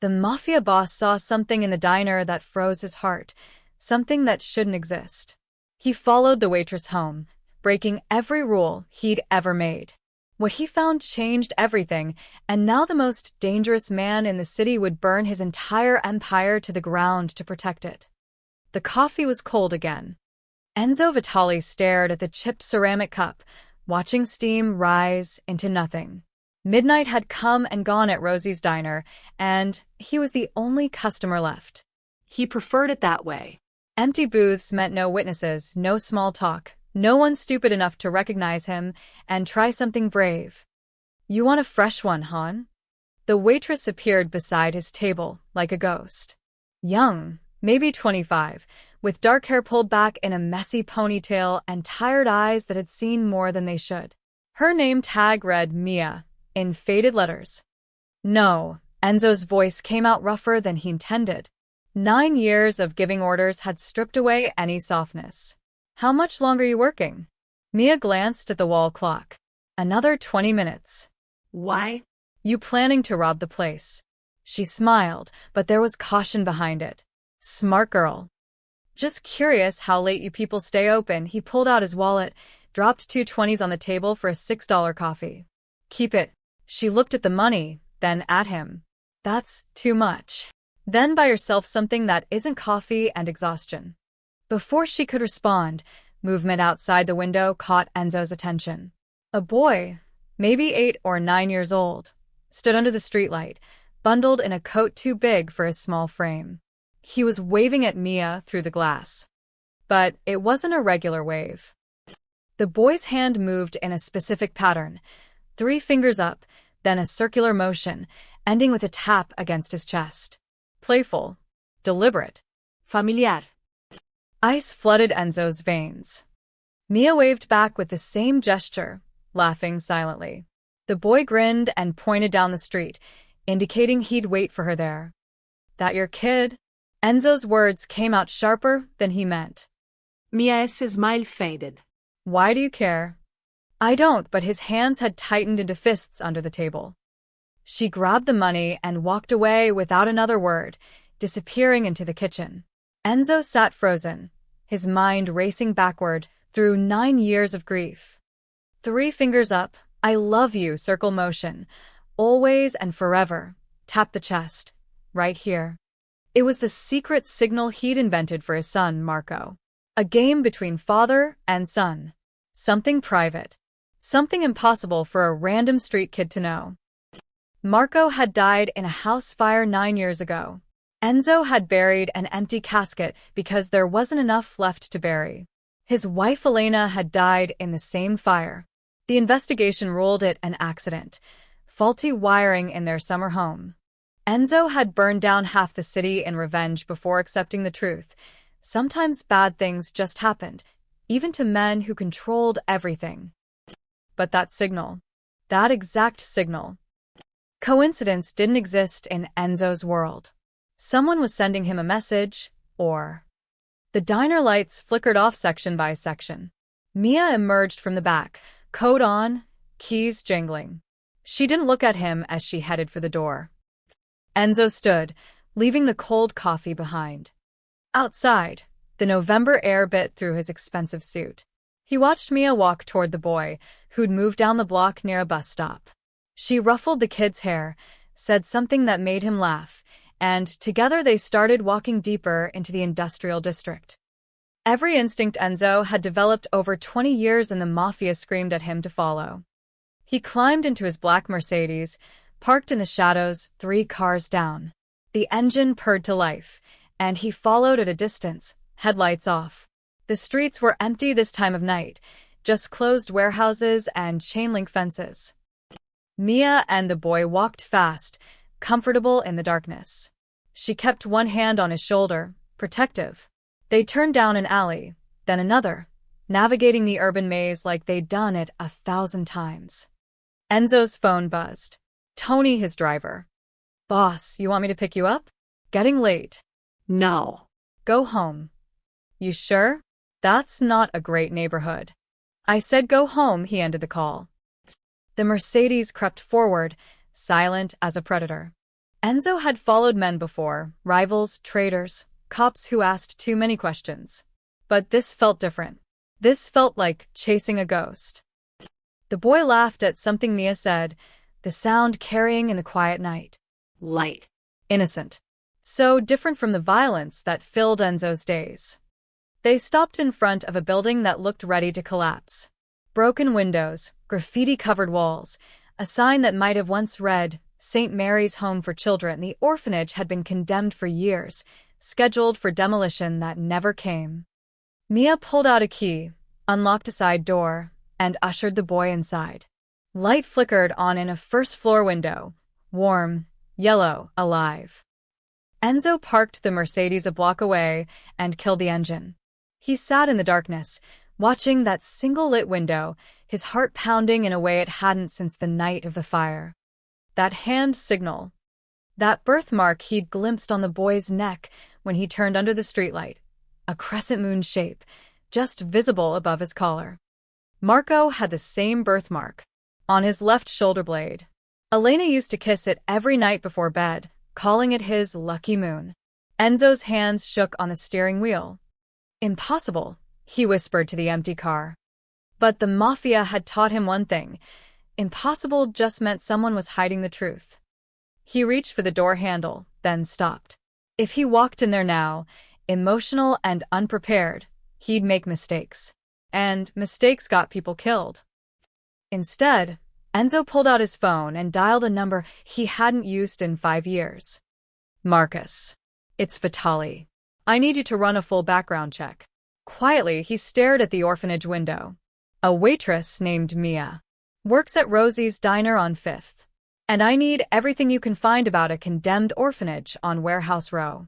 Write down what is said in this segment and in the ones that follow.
The Mafia boss saw something in the diner that froze his heart, something that shouldn't exist. He followed the waitress home, breaking every rule he'd ever made. What he found changed everything, and now the most dangerous man in the city would burn his entire empire to the ground to protect it. The coffee was cold again. Enzo Vitali stared at the chipped ceramic cup, watching steam rise into nothing. Midnight had come and gone at Rosie's diner, and he was the only customer left. He preferred it that way. Empty booths meant no witnesses, no small talk, no one stupid enough to recognize him and try something brave. "You want a fresh one, hon?" The waitress appeared beside his table, like a ghost. Young, maybe 25, with dark hair pulled back in a messy ponytail and tired eyes that had seen more than they should. Her name tag read Mia, in faded letters. "No," Enzo's voice came out rougher than he intended. 9 years of giving orders had stripped away any softness. "How much longer are you working?" Mia glanced at the wall clock. "Another 20 minutes. Why? You planning to rob the place?" She smiled, but there was caution behind it. "Smart girl." "Just curious how late you people stay open." He pulled out his wallet, dropped 2 20s on the table for a $6 coffee. "Keep it." She looked at the money, then at him. "That's too much." "Then buy yourself something that isn't coffee and exhaustion." Before she could respond, movement outside the window caught Enzo's attention. A boy, maybe 8 or 9 years old, stood under the streetlight, bundled in a coat too big for his small frame. He was waving at Mia through the glass. But it wasn't a regular wave. The boy's hand moved in a specific pattern, 3 fingers up, then a circular motion, ending with a tap against his chest. Playful, deliberate, Familiar. Ice flooded Enzo's veins. Mia waved back with the same gesture, laughing silently. The boy grinned and pointed down the street, indicating he'd wait for her there. "That your kid?" Enzo's words came out sharper than he meant. Mia's smile faded. "Why do you care?" "I don't," but his hands had tightened into fists under the table. She grabbed the money and walked away without another word, disappearing into the kitchen. Enzo sat frozen, his mind racing backward through 9 years of grief. 3 fingers up, "I love you," circle motion. "Always and forever." Tap the chest. Right here. It was the secret signal he'd invented for his son, Marco. A game between father and son. Something private. Something impossible for a random street kid to know. Marco had died in a house fire 9 years ago. Enzo had buried an empty casket because there wasn't enough left to bury. His wife Elena had died in the same fire. The investigation ruled it an accident. Faulty wiring in their summer home. Enzo had burned down half the city in revenge before accepting the truth. Sometimes bad things just happened, even to men who controlled everything. But that signal, that exact signal. Coincidence didn't exist in Enzo's world. Someone was sending him a message, or... The diner lights flickered off section by section. Mia emerged from the back, coat on, keys jingling. She didn't look at him as she headed for the door. Enzo stood, leaving the cold coffee behind. Outside, the November air bit through his expensive suit. He watched Mia walk toward the boy, who'd moved down the block near a bus stop. She ruffled the kid's hair, said something that made him laugh, and together they started walking deeper into the industrial district. Every instinct Enzo had developed over 20 years in the Mafia screamed at him to follow. He climbed into his black Mercedes, parked in the shadows 3 cars down. The engine purred to life, and he followed at a distance, headlights off. The streets were empty this time of night, just closed warehouses and chain-link fences. Mia and the boy walked fast, comfortable in the darkness. She kept one hand on his shoulder, protective. They turned down an alley, then another, navigating the urban maze like they'd done it 1,000 times. Enzo's phone buzzed. Tony, his driver. "Boss, you want me to pick you up? Getting late." No. "Go home." "You sure? That's not a great neighborhood." "I said go home," he ended the call. The Mercedes crept forward, silent as a predator. Enzo had followed men before, rivals, traitors, cops who asked too many questions. But this felt different. This felt like chasing a ghost. The boy laughed at something Mia said, the sound carrying in the quiet night. Light. Innocent. So different from the violence that filled Enzo's days. They stopped in front of a building that looked ready to collapse. Broken windows, graffiti-covered walls, a sign that might have once read, St. Mary's Home for Children. The orphanage had been condemned for years, scheduled for demolition that never came. Mia pulled out a key, unlocked a side door, and ushered the boy inside. Light flickered on in a first-floor window, warm, yellow, alive. Enzo parked the Mercedes a block away and killed the engine. He sat in the darkness, watching that single-lit window, his heart pounding in a way it hadn't since the night of the fire. That hand signal. That birthmark he'd glimpsed on the boy's neck when he turned under the streetlight. A crescent moon shape, just visible above his collar. Marco had the same birthmark, on his left shoulder blade. Elena used to kiss it every night before bed, calling it his lucky moon. Enzo's hands shook on the steering wheel. Impossible, he whispered to the empty car. But the Mafia had taught him one thing. Impossible just meant someone was hiding the truth. He reached for the door handle, then stopped. If he walked in there now, emotional and unprepared, he'd make mistakes. And mistakes got people killed. Instead, Enzo pulled out his phone and dialed a number he hadn't used in 5 years. Marcus. It's Vitali. I need you to run a full background check. Quietly, he stared at the orphanage window. A waitress named Mia. Works at Rosie's Diner on 5th. And I need everything you can find about a condemned orphanage on Warehouse Row.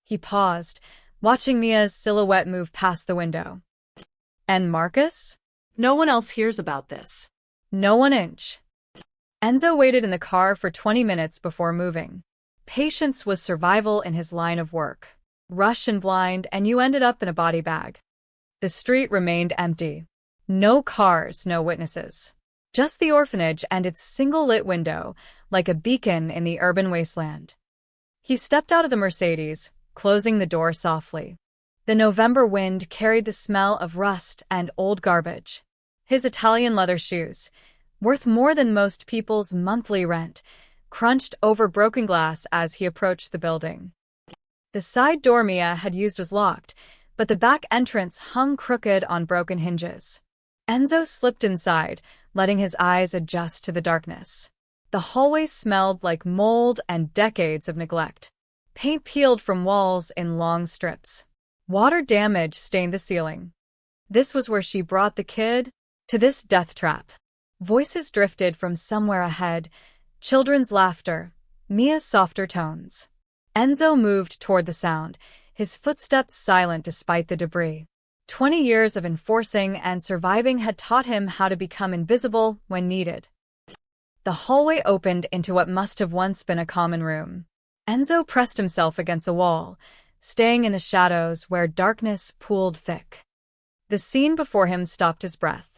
He paused, watching Mia's silhouette move past the window. And Marcus? No one else hears about this. No 1 inch. Enzo waited in the car for 20 minutes before moving. Patience was survival in his line of work. Rush and blind, and you ended up in a body bag. The street remained empty. No cars, no witnesses. Just the orphanage and its single-lit window, like a beacon in the urban wasteland. He stepped out of the Mercedes, closing the door softly. The November wind carried the smell of rust and old garbage. His Italian leather shoes, worth more than most people's monthly rent, crunched over broken glass as he approached the building. The side door Mia had used was locked, but the back entrance hung crooked on broken hinges. Enzo slipped inside, letting his eyes adjust to the darkness. The hallway smelled like mold and decades of neglect. Paint peeled from walls in long strips. Water damage stained the ceiling. This was where she brought the kid? To this death trap. Voices drifted from somewhere ahead, children's laughter, Mia's softer tones. Enzo moved toward the sound, his footsteps silent despite the debris. 20 years of enforcing and surviving had taught him how to become invisible when needed. The hallway opened into what must have once been a common room. Enzo pressed himself against the wall, staying in the shadows where darkness pooled thick. The scene before him stopped his breath.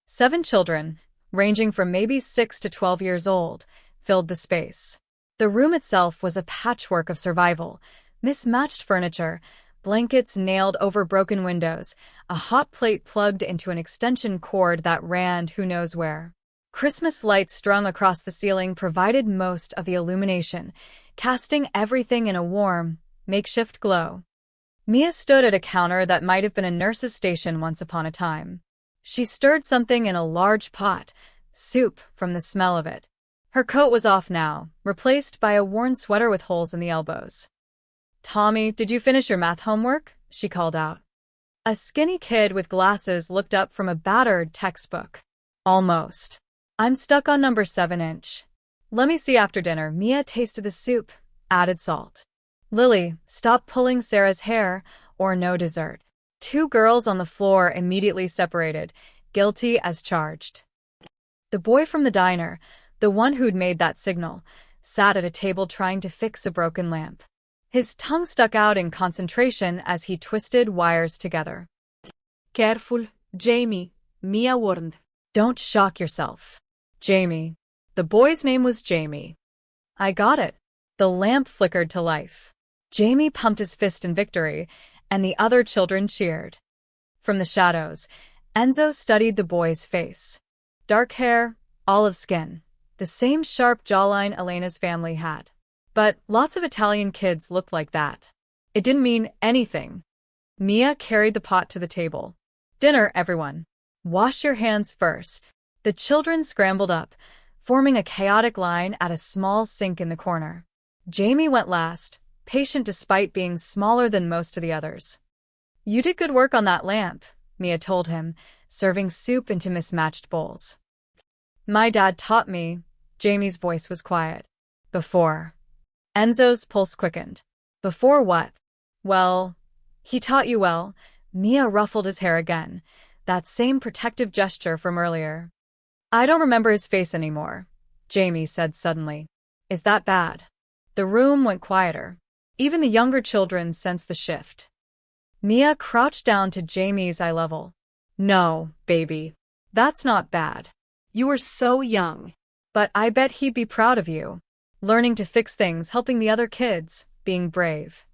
7 children, ranging from maybe 6 to 12 years old, filled the space. The room itself was a patchwork of survival, mismatched furniture, blankets nailed over broken windows, a hot plate plugged into an extension cord that ran who knows where. Christmas lights strung across the ceiling provided most of the illumination, casting everything in a warm, makeshift glow. Mia stood at a counter that might have been a nurse's station once upon a time. She stirred something in a large pot, soup from the smell of it. Her coat was off now, replaced by a worn sweater with holes in the elbows. "Tommy, did you finish your math homework?" she called out. A skinny kid with glasses looked up from a battered textbook. "Almost. I'm stuck on number 7 inch. Let me see after dinner." Mia tasted the soup, added salt. "Lily, stop pulling Sarah's hair, or no dessert." 2 girls on the floor immediately separated, guilty as charged. The boy from the diner, the one who'd made that signal, sat at a table trying to fix a broken lamp. His tongue stuck out in concentration as he twisted wires together. Careful, Jamie, Mia warned. "Don't shock yourself." Jamie. The boy's name was Jamie. "I got it." The lamp flickered to life. Jamie pumped his fist in victory, and the other children cheered. From the shadows, Enzo studied the boy's face. Dark hair, olive skin, the same sharp jawline Elena's family had. But lots of Italian kids looked like that. It didn't mean anything. Mia carried the pot to the table. "Dinner, everyone. Wash your hands first." The children scrambled up, forming a chaotic line at a small sink in the corner. Jamie went last, patient despite being smaller than most of the others. "You did good work on that lamp," Mia told him, serving soup into mismatched bowls. "My dad taught me." Jamie's voice was quiet. "Before." Enzo's pulse quickened. "Before what?" "Well, he taught you well." Mia ruffled his hair again, that same protective gesture from earlier. "I don't remember his face anymore," Jamie said suddenly. "Is that bad?" The room went quieter. Even the younger children sensed the shift. Mia crouched down to Jamie's eye level. "No, baby. That's not bad. You were so young. But I bet he'd be proud of you. Learning to fix things, helping the other kids, being brave."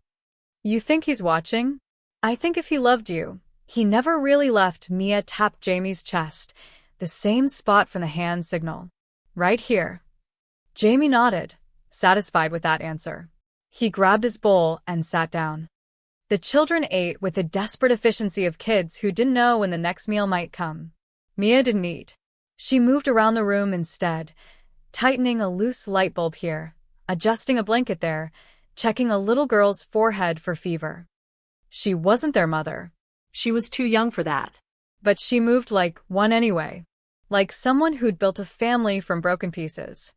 "You think he's watching?" "I think if he loved you, he never really left." Mia tapped Jamie's chest, the same spot from the hand signal. "Right here." Jamie nodded, satisfied with that answer. He grabbed his bowl and sat down. The children ate with the desperate efficiency of kids who didn't know when the next meal might come. Mia didn't eat. She moved around the room instead, tightening a loose light bulb here, adjusting a blanket there, checking a little girl's forehead for fever. She wasn't their mother. She was too young for that. But she moved like one anyway, like someone who'd built a family from broken pieces.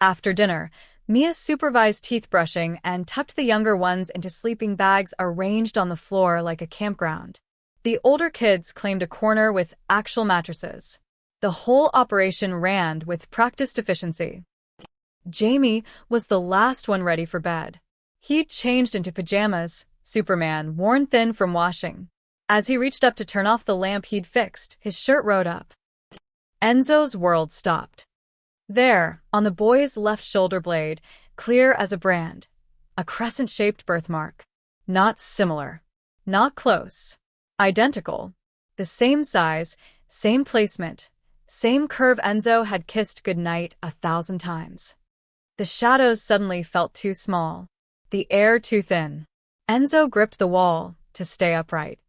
After dinner, Mia supervised teeth brushing and tucked the younger ones into sleeping bags arranged on the floor like a campground. The older kids claimed a corner with actual mattresses. The whole operation ran with practiced efficiency. Jamie was the last one ready for bed. He'd changed into pajamas, Superman, worn thin from washing. As he reached up to turn off the lamp he'd fixed, his shirt rode up. Enzo's world stopped. There, on the boy's left shoulder blade, clear as a brand, a crescent-shaped birthmark. Not similar. Not close. Identical. The same size, same placement, same curve. Enzo had kissed goodnight 1,000 times. The shadows suddenly felt too small, the air too thin. Enzo gripped the wall to stay upright.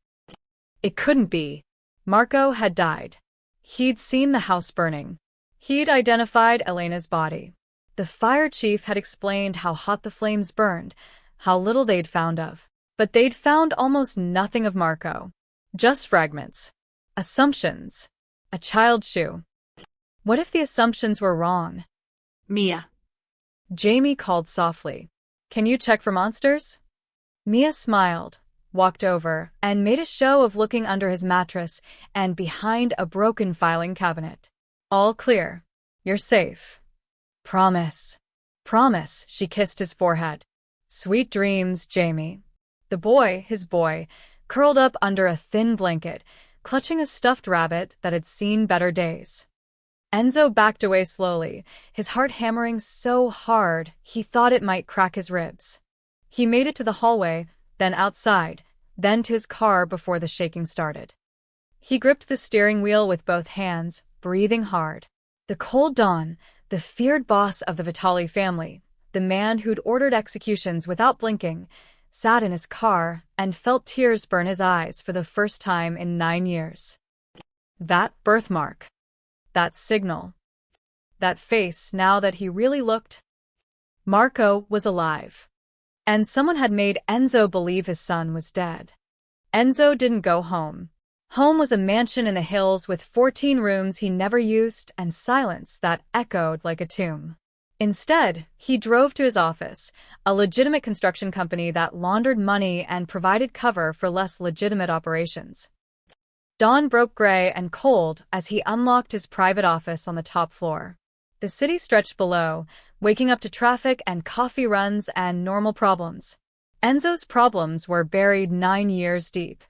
It couldn't be. Marco had died. He'd seen the house burning. He'd identified Elena's body. The fire chief had explained how hot the flames burned, how little they'd found of. But they'd found almost nothing of Marco. Just fragments. Assumptions. A child's shoe. What if the assumptions were wrong? "Mia." Jamie called softly. "Can you check for monsters?" Mia smiled, walked over, and made a show of looking under his mattress and behind a broken filing cabinet. "All clear. You're safe." "Promise." "Promise." She kissed his forehead. "Sweet dreams, Jamie." The boy, his boy, curled up under a thin blanket, clutching a stuffed rabbit that had seen better days. Enzo backed away slowly, his heart hammering so hard he thought it might crack his ribs. He made it to the hallway, then outside, then to his car before the shaking started. He gripped the steering wheel with both hands, breathing hard. The cold dawn, the feared boss of the Vitali family, the man who'd ordered executions without blinking, sat in his car and felt tears burn his eyes for the first time in 9 years. That birthmark. That signal. That face, now that he really looked. Marco was alive. And someone had made Enzo believe his son was dead. Enzo didn't go home. Home was a mansion in the hills with 14 rooms he never used and silence that echoed like a tomb. Instead, he drove to his office, a legitimate construction company that laundered money and provided cover for less legitimate operations. Dawn broke gray and cold as he unlocked his private office on the top floor. The city stretched below, waking up to traffic and coffee runs and normal problems. Enzo's problems were buried 9 years deep.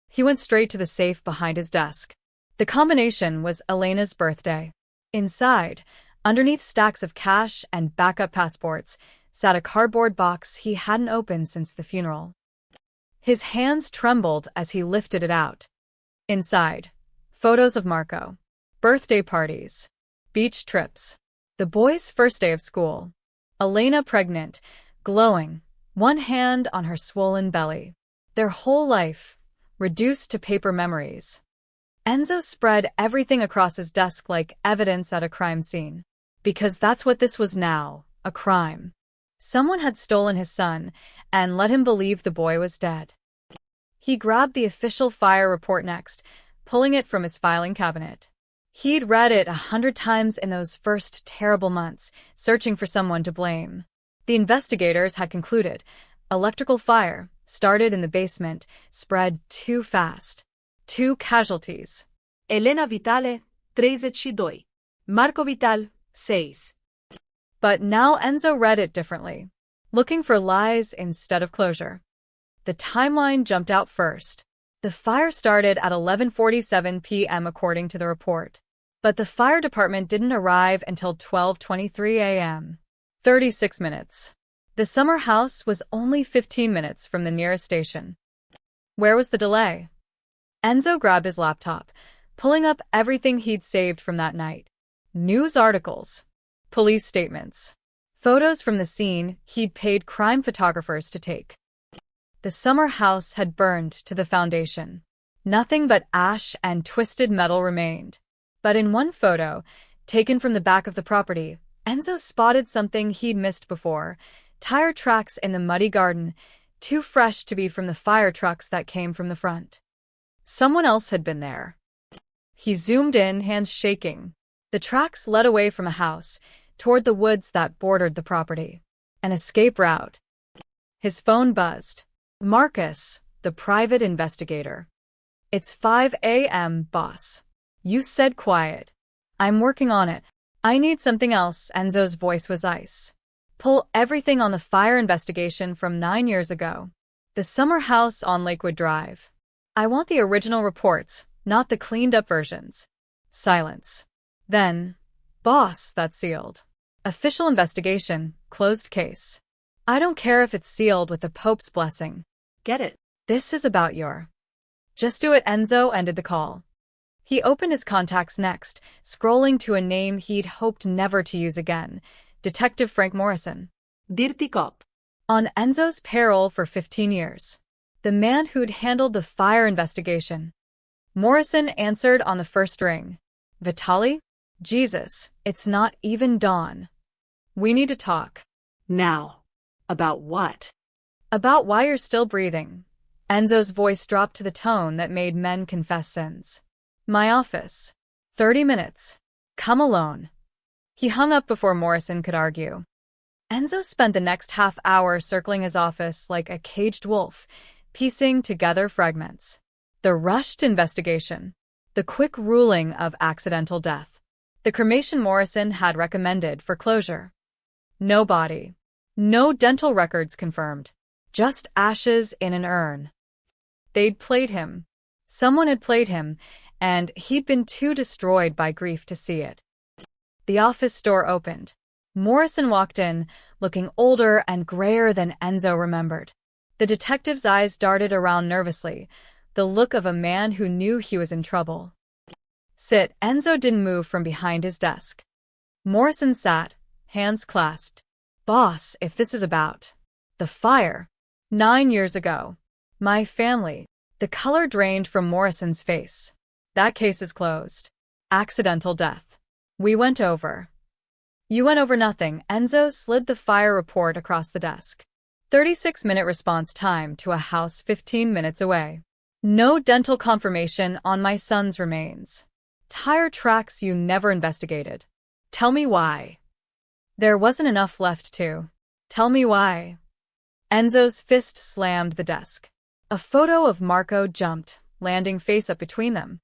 He went straight to the safe behind his desk. The combination was Elena's birthday. Inside, underneath stacks of cash and backup passports, sat a cardboard box he hadn't opened since the funeral. His hands trembled as he lifted it out. Inside, photos of Marco, birthday parties, beach trips, the boys' first day of school, Elena pregnant, glowing, one hand on her swollen belly. Their whole life, reduced to paper memories. Enzo spread everything across his desk like evidence at a crime scene. Because that's what this was now, a crime. Someone had stolen his son and let him believe the boy was dead. He grabbed the official fire report next, pulling it from his filing cabinet. He'd read it 100 times in those first terrible months, searching for someone to blame. The investigators had concluded. Electrical fire, started in the basement, spread too fast. 2 casualties. Elena Vitale, 32. Marco Vital, 6. But now Enzo read it differently, looking for lies instead of closure. The timeline jumped out first. The fire started at 11:47 p.m. according to the report. But the fire department didn't arrive until 12:23 a.m. 36 minutes. The summer house was only 15 minutes from the nearest station. Where was the delay? Enzo grabbed his laptop, pulling up everything he'd saved from that night. News articles, police statements, photos from the scene he'd paid crime photographers to take. The summer house had burned to the foundation. Nothing but ash and twisted metal remained. But in one photo, taken from the back of the property, Enzo spotted something he'd missed before. Tire tracks in the muddy garden, too fresh to be from the fire trucks that came from the front. Someone else had been there. He zoomed in, hands shaking. The tracks led away from a house, toward the woods that bordered the property. An escape route. His phone buzzed. Marcus, the private investigator. It's 5 a.m., boss. You said quiet. I'm working on it. I need something else. Enzo's voice was ice. Pull everything on the fire investigation from 9 years ago. The summer house on Lakewood Drive. I want the original reports, not the cleaned-up versions. Silence. Then, boss, that's sealed. Official investigation, closed case. I don't care if it's sealed with the Pope's blessing. Get it? This is about your. Just do it. Enzo ended the call. He opened his contacts next, scrolling to a name he'd hoped never to use again. Detective Frank Morrison. Dirty cop. On Enzo's payroll for 15 years. The man who'd handled the fire investigation. Morrison answered on the first ring. Vitali? Jesus, it's not even dawn. We need to talk. Now. About what? About why you're still breathing. Enzo's voice dropped to the tone that made men confess sins. My office. 30 minutes. Come alone. He hung up before Morrison could argue. Enzo spent the next half hour circling his office like a caged wolf, piecing together fragments. The rushed investigation. The quick ruling of accidental death. The cremation Morrison had recommended for closure. No body. No dental records confirmed. Just ashes in an urn. They'd played him. Someone had played him, and he'd been too destroyed by grief to see it. The office door opened. Morrison walked in, looking older and grayer than Enzo remembered. The detective's eyes darted around nervously, the look of a man who knew he was in trouble. Sit. Enzo didn't move from behind his desk. Morrison sat, hands clasped. Boss, if this is about the fire. 9 years ago. My family. The color drained from Morrison's face. That case is closed. Accidental death. We went over. You went over nothing. Enzo slid the fire report across the desk. 36-minute response time to a house 15 minutes away. No dental confirmation on my son's remains. Tire tracks you never investigated. Tell me why. There wasn't enough left to. Tell me why. Enzo's fist slammed the desk. A photo of Marco jumped, landing face up between them.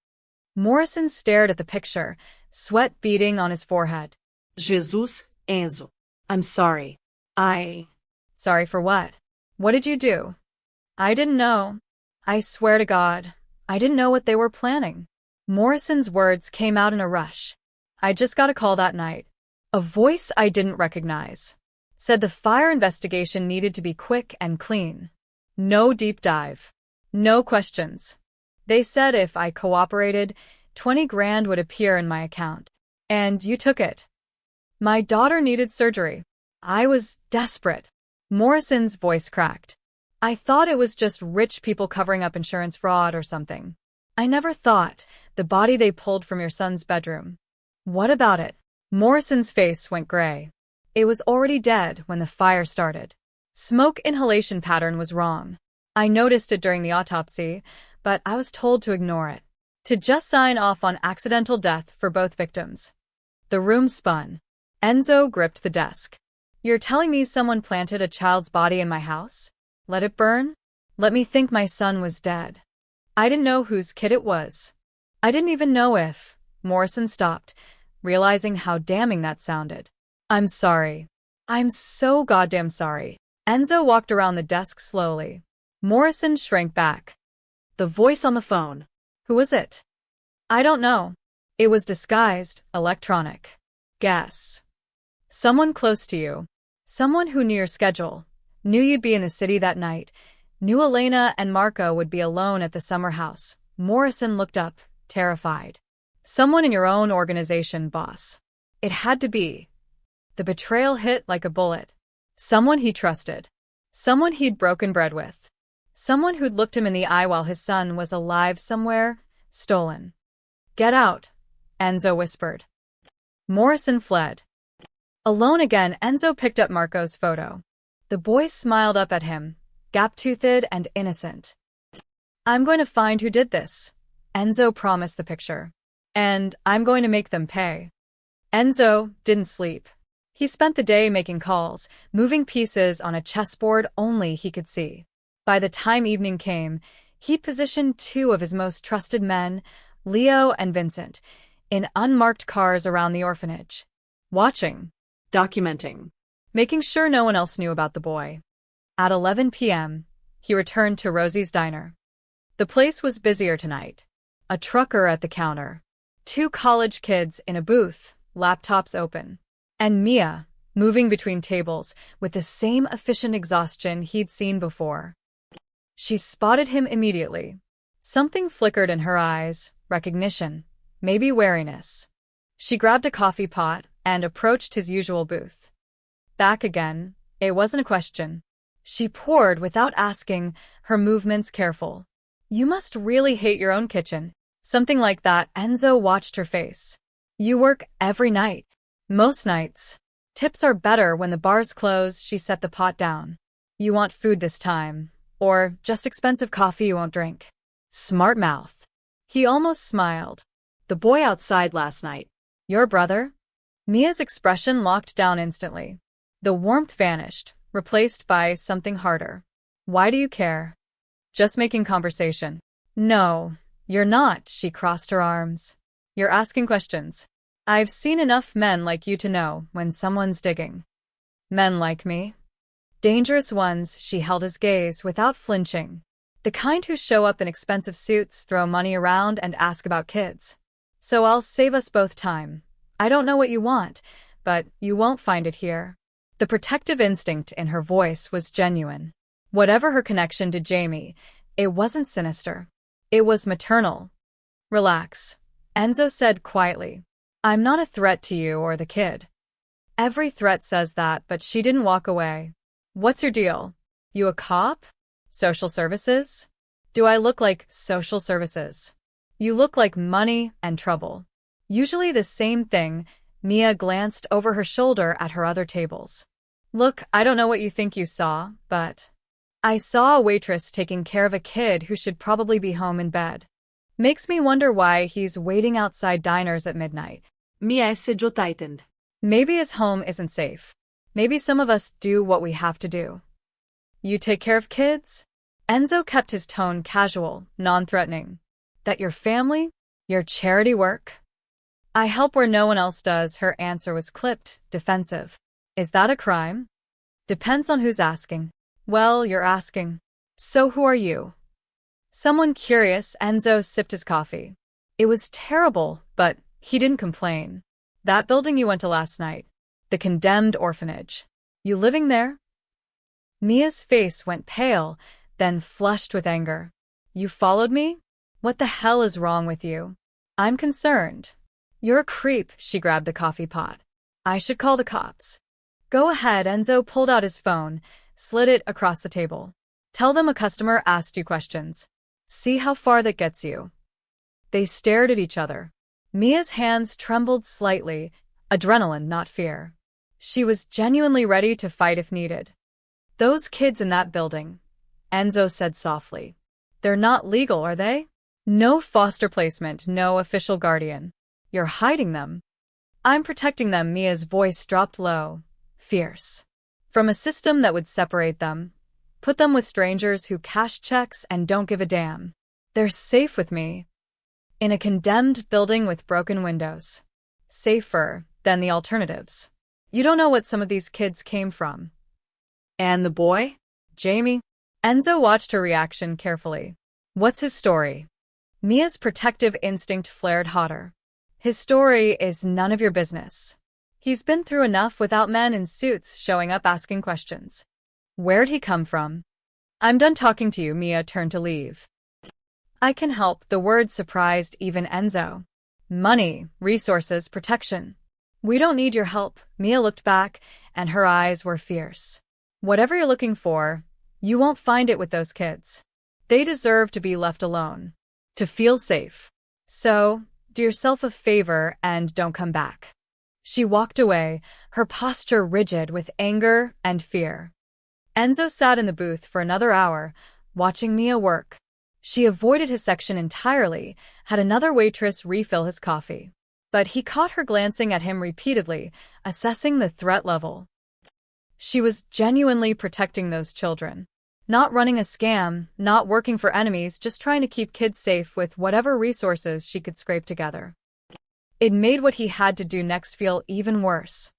Morrison stared at the picture, sweat beading on his forehead. Jesus, Enzo. I'm sorry. Sorry for what? What did you do? I didn't know. I swear to God, I didn't know what they were planning. Morrison's words came out in a rush. I just got a call that night. A voice I didn't recognize. said the fire investigation needed to be quick and clean. No deep dive. No questions. They said if I cooperated, 20 grand would appear in my account. And you took it. My daughter needed surgery. I was desperate. Morrison's voice cracked. I thought it was just rich people covering up insurance fraud or something. I never thought the body they pulled from your son's bedroom. What about it? Morrison's face went gray. It was already dead when the fire started. Smoke inhalation pattern was wrong. I noticed it during the autopsy, but I was told to ignore it. To just sign off on accidental death for both victims. The room spun. Enzo gripped the desk. You're telling me someone planted a child's body in my house? Let it burn? Let me think my son was dead. I didn't know whose kid it was. I didn't even know if. Morrison stopped, realizing how damning that sounded. I'm sorry. I'm so goddamn sorry. Enzo walked around the desk slowly. Morrison shrank back. The voice on the phone. Who was it? I don't know. It was disguised, electronic. Guess. Someone close to you. Someone who knew your schedule. Knew you'd be in the city that night. Knew Elena and Marco would be alone at the summer house. Morrison looked up, terrified. Someone in your own organization, boss. It had to be. The betrayal hit like a bullet. Someone he trusted. Someone he'd broken bread with. Someone who'd looked him in the eye while his son was alive somewhere, stolen. Get out, Enzo whispered. Morrison fled. Alone again, Enzo picked up Marco's photo. The boy smiled up at him, gap-toothed and innocent. I'm going to find who did this, Enzo promised the picture. And I'm going to make them pay. Enzo didn't sleep. He spent the day making calls, moving pieces on a chessboard only he could see. By the time evening came, he'd positioned two of his most trusted men, Leo and Vincent, in unmarked cars around the orphanage. Watching. Documenting. Making sure no one else knew about the boy. At 11 p.m., he returned to Rosie's diner. The place was busier tonight. A trucker at the counter. Two college kids in a booth, laptops open. And Mia, moving between tables with the same efficient exhaustion he'd seen before. She spotted him immediately. Something flickered in her eyes, recognition, maybe wariness. She grabbed a coffee pot and approached his usual booth. Back again, it wasn't a question. She poured without asking, her movements careful. You must really hate your own kitchen. Something like that. Enzo watched her face. You work every night. Most nights. Tips are better when the bars close. She set the pot down. You want food this time. Or just expensive coffee you won't drink. Smart mouth. He almost smiled. The boy outside last night. Your brother? Mia's expression locked down instantly. The warmth vanished, replaced by something harder. Why do you care? Just making conversation. No, you're not, she crossed her arms. You're asking questions. I've seen enough men like you to know when someone's digging. Men like me? Dangerous ones. She held his gaze without flinching. The kind who show up in expensive suits, throw money around, and ask about kids. So I'll save us both time. I don't know what you want, but you won't find it here. The protective instinct in her voice was genuine. Whatever her connection to Jamie, it wasn't sinister. It was maternal. Relax, Enzo said quietly. I'm not a threat to you or the kid. Every threat says that, but she didn't walk away. What's your deal? You a cop? Social services? Do I look like social services? You look like money and trouble. Usually the same thing. Mia glanced over her shoulder at her other tables. Look, I don't know what you think you saw, but I saw a waitress taking care of a kid who should probably be home in bed. Makes me wonder why he's waiting outside diners at midnight. Mia esse jo tightened. Maybe his home isn't safe. Maybe some of us do what we have to do. You take care of kids? Enzo kept his tone casual, non-threatening. That your family? Your charity work? I help where no one else does. Her answer was clipped, defensive. Is that a crime? Depends on who's asking. Well, you're asking. So who are you? Someone curious. Enzo sipped his coffee. It was terrible, but he didn't complain. That building you went to last night. The condemned orphanage. You living there? Mia's face went pale, then flushed with anger. You followed me? What the hell is wrong with you? I'm concerned. You're a creep, she grabbed the coffee pot. I should call the cops. Go ahead, Enzo pulled out his phone, slid it across the table. Tell them a customer asked you questions. See how far that gets you. They stared at each other. Mia's hands trembled slightly, adrenaline, not fear. She was genuinely ready to fight if needed. Those kids in that building, Enzo said softly. They're not legal, are they? No foster placement, no official guardian. You're hiding them. I'm protecting them, Mia's voice dropped low, fierce. From a system that would separate them, put them with strangers who cash checks and don't give a damn. They're safe with me. In a condemned building with broken windows. Safer than the alternatives. You don't know what some of these kids came from. And the boy? Jamie? Enzo watched her reaction carefully. What's his story? Mia's protective instinct flared hotter. His story is none of your business. He's been through enough without men in suits showing up asking questions. Where'd he come from? I'm done talking to you, Mia turned to leave. I can help, the word surprised even Enzo. Money, resources, protection. We don't need your help, Mia looked back, and her eyes were fierce. Whatever you're looking for, you won't find it with those kids. They deserve to be left alone. To feel safe. So, do yourself a favor and don't come back. She walked away, her posture rigid with anger and fear. Enzo sat in the booth for another hour, watching Mia work. She avoided his section entirely, had another waitress refill his coffee. But he caught her glancing at him repeatedly, assessing the threat level. She was genuinely protecting those children. Not running a scam, not working for enemies, just trying to keep kids safe with whatever resources she could scrape together. It made what he had to do next feel even worse.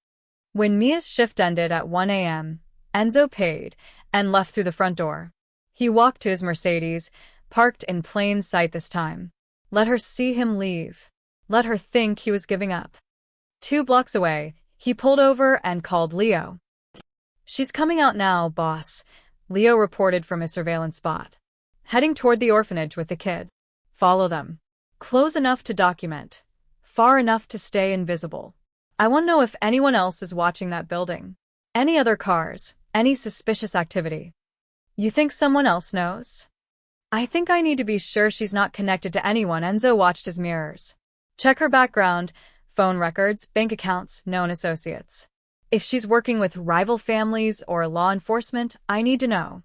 When Mia's shift ended at 1 a.m., Enzo paid and left through the front door. He walked to his Mercedes, parked in plain sight this time. Let her see him leave. Let her think he was giving up. 2 blocks away, he pulled over and called Leo. She's coming out now, boss, Leo reported from his surveillance spot. Heading toward the orphanage with the kid. Follow them. Close enough to document. Far enough to stay invisible. I want to know if anyone else is watching that building. Any other cars, any suspicious activity. You think someone else knows? I think I need to be sure she's not connected to anyone. Enzo watched his mirrors. Check her background, phone records, bank accounts, known associates. If she's working with rival families or law enforcement, I need to know.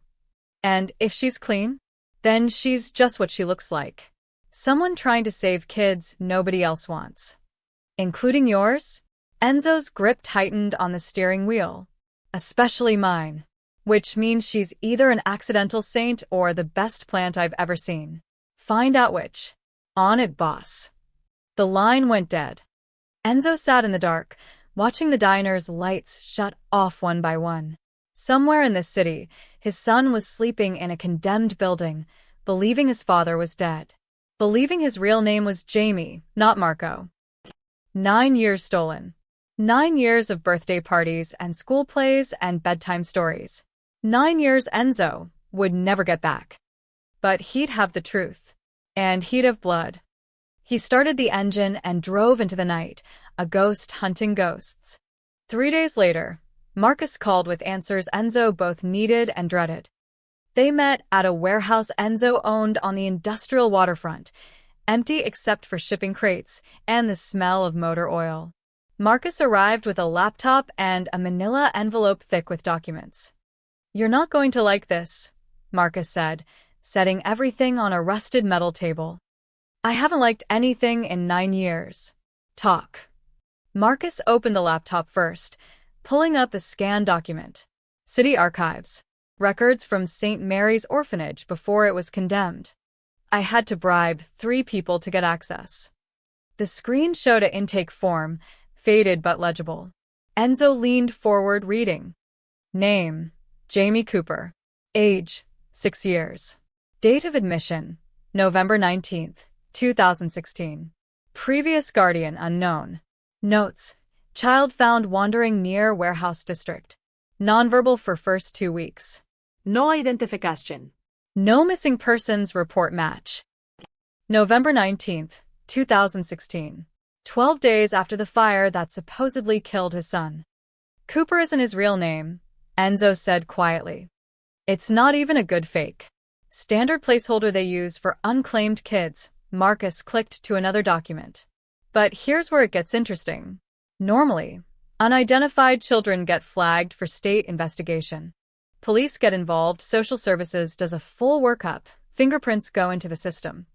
And if she's clean, then she's just what she looks like. Someone trying to save kids nobody else wants. Including yours? Enzo's grip tightened on the steering wheel. Especially mine. Which means she's either an accidental saint or the best plant I've ever seen. Find out which. On it, boss. The line went dead. Enzo sat in the dark, watching the diner's lights shut off one by one. Somewhere in the city, his son was sleeping in a condemned building, believing his father was dead. Believing his real name was Jamie, not Marco. 9 years stolen. 9 years of birthday parties and school plays and bedtime stories. 9 years Enzo would never get back. But he'd have the truth. And he'd have blood. He started the engine and drove into the night, a ghost hunting ghosts. 3 days later, Marcus called with answers Enzo both needed and dreaded. They met at a warehouse Enzo owned on the industrial waterfront, empty except for shipping crates and the smell of motor oil. Marcus arrived with a laptop and a manila envelope thick with documents. You're not going to like this, Marcus said, setting everything on a rusted metal table. I haven't liked anything in 9 years. Talk. Marcus opened the laptop first, pulling up a scanned document. City archives. Records from St. Mary's Orphanage before it was condemned. I had to bribe 3 people to get access. The screen showed an intake form, faded but legible. Enzo leaned forward reading. Name, Jamie Cooper. Age, 6 years. Date of admission, November 19th, 2016. Previous guardian unknown. Notes, child found wandering near warehouse district. Nonverbal for first 2 weeks. No identification. No missing persons report match. November 19th, 2016. 12 days after the fire that supposedly killed his son. Cooper isn't his real name, Enzo said quietly. It's not even a good fake. Standard placeholder they use for unclaimed kids. Marcus clicked to another document. But here's where it gets interesting. Normally, unidentified children get flagged for state investigation. Police get involved, social services does a full workup, fingerprints go into the system.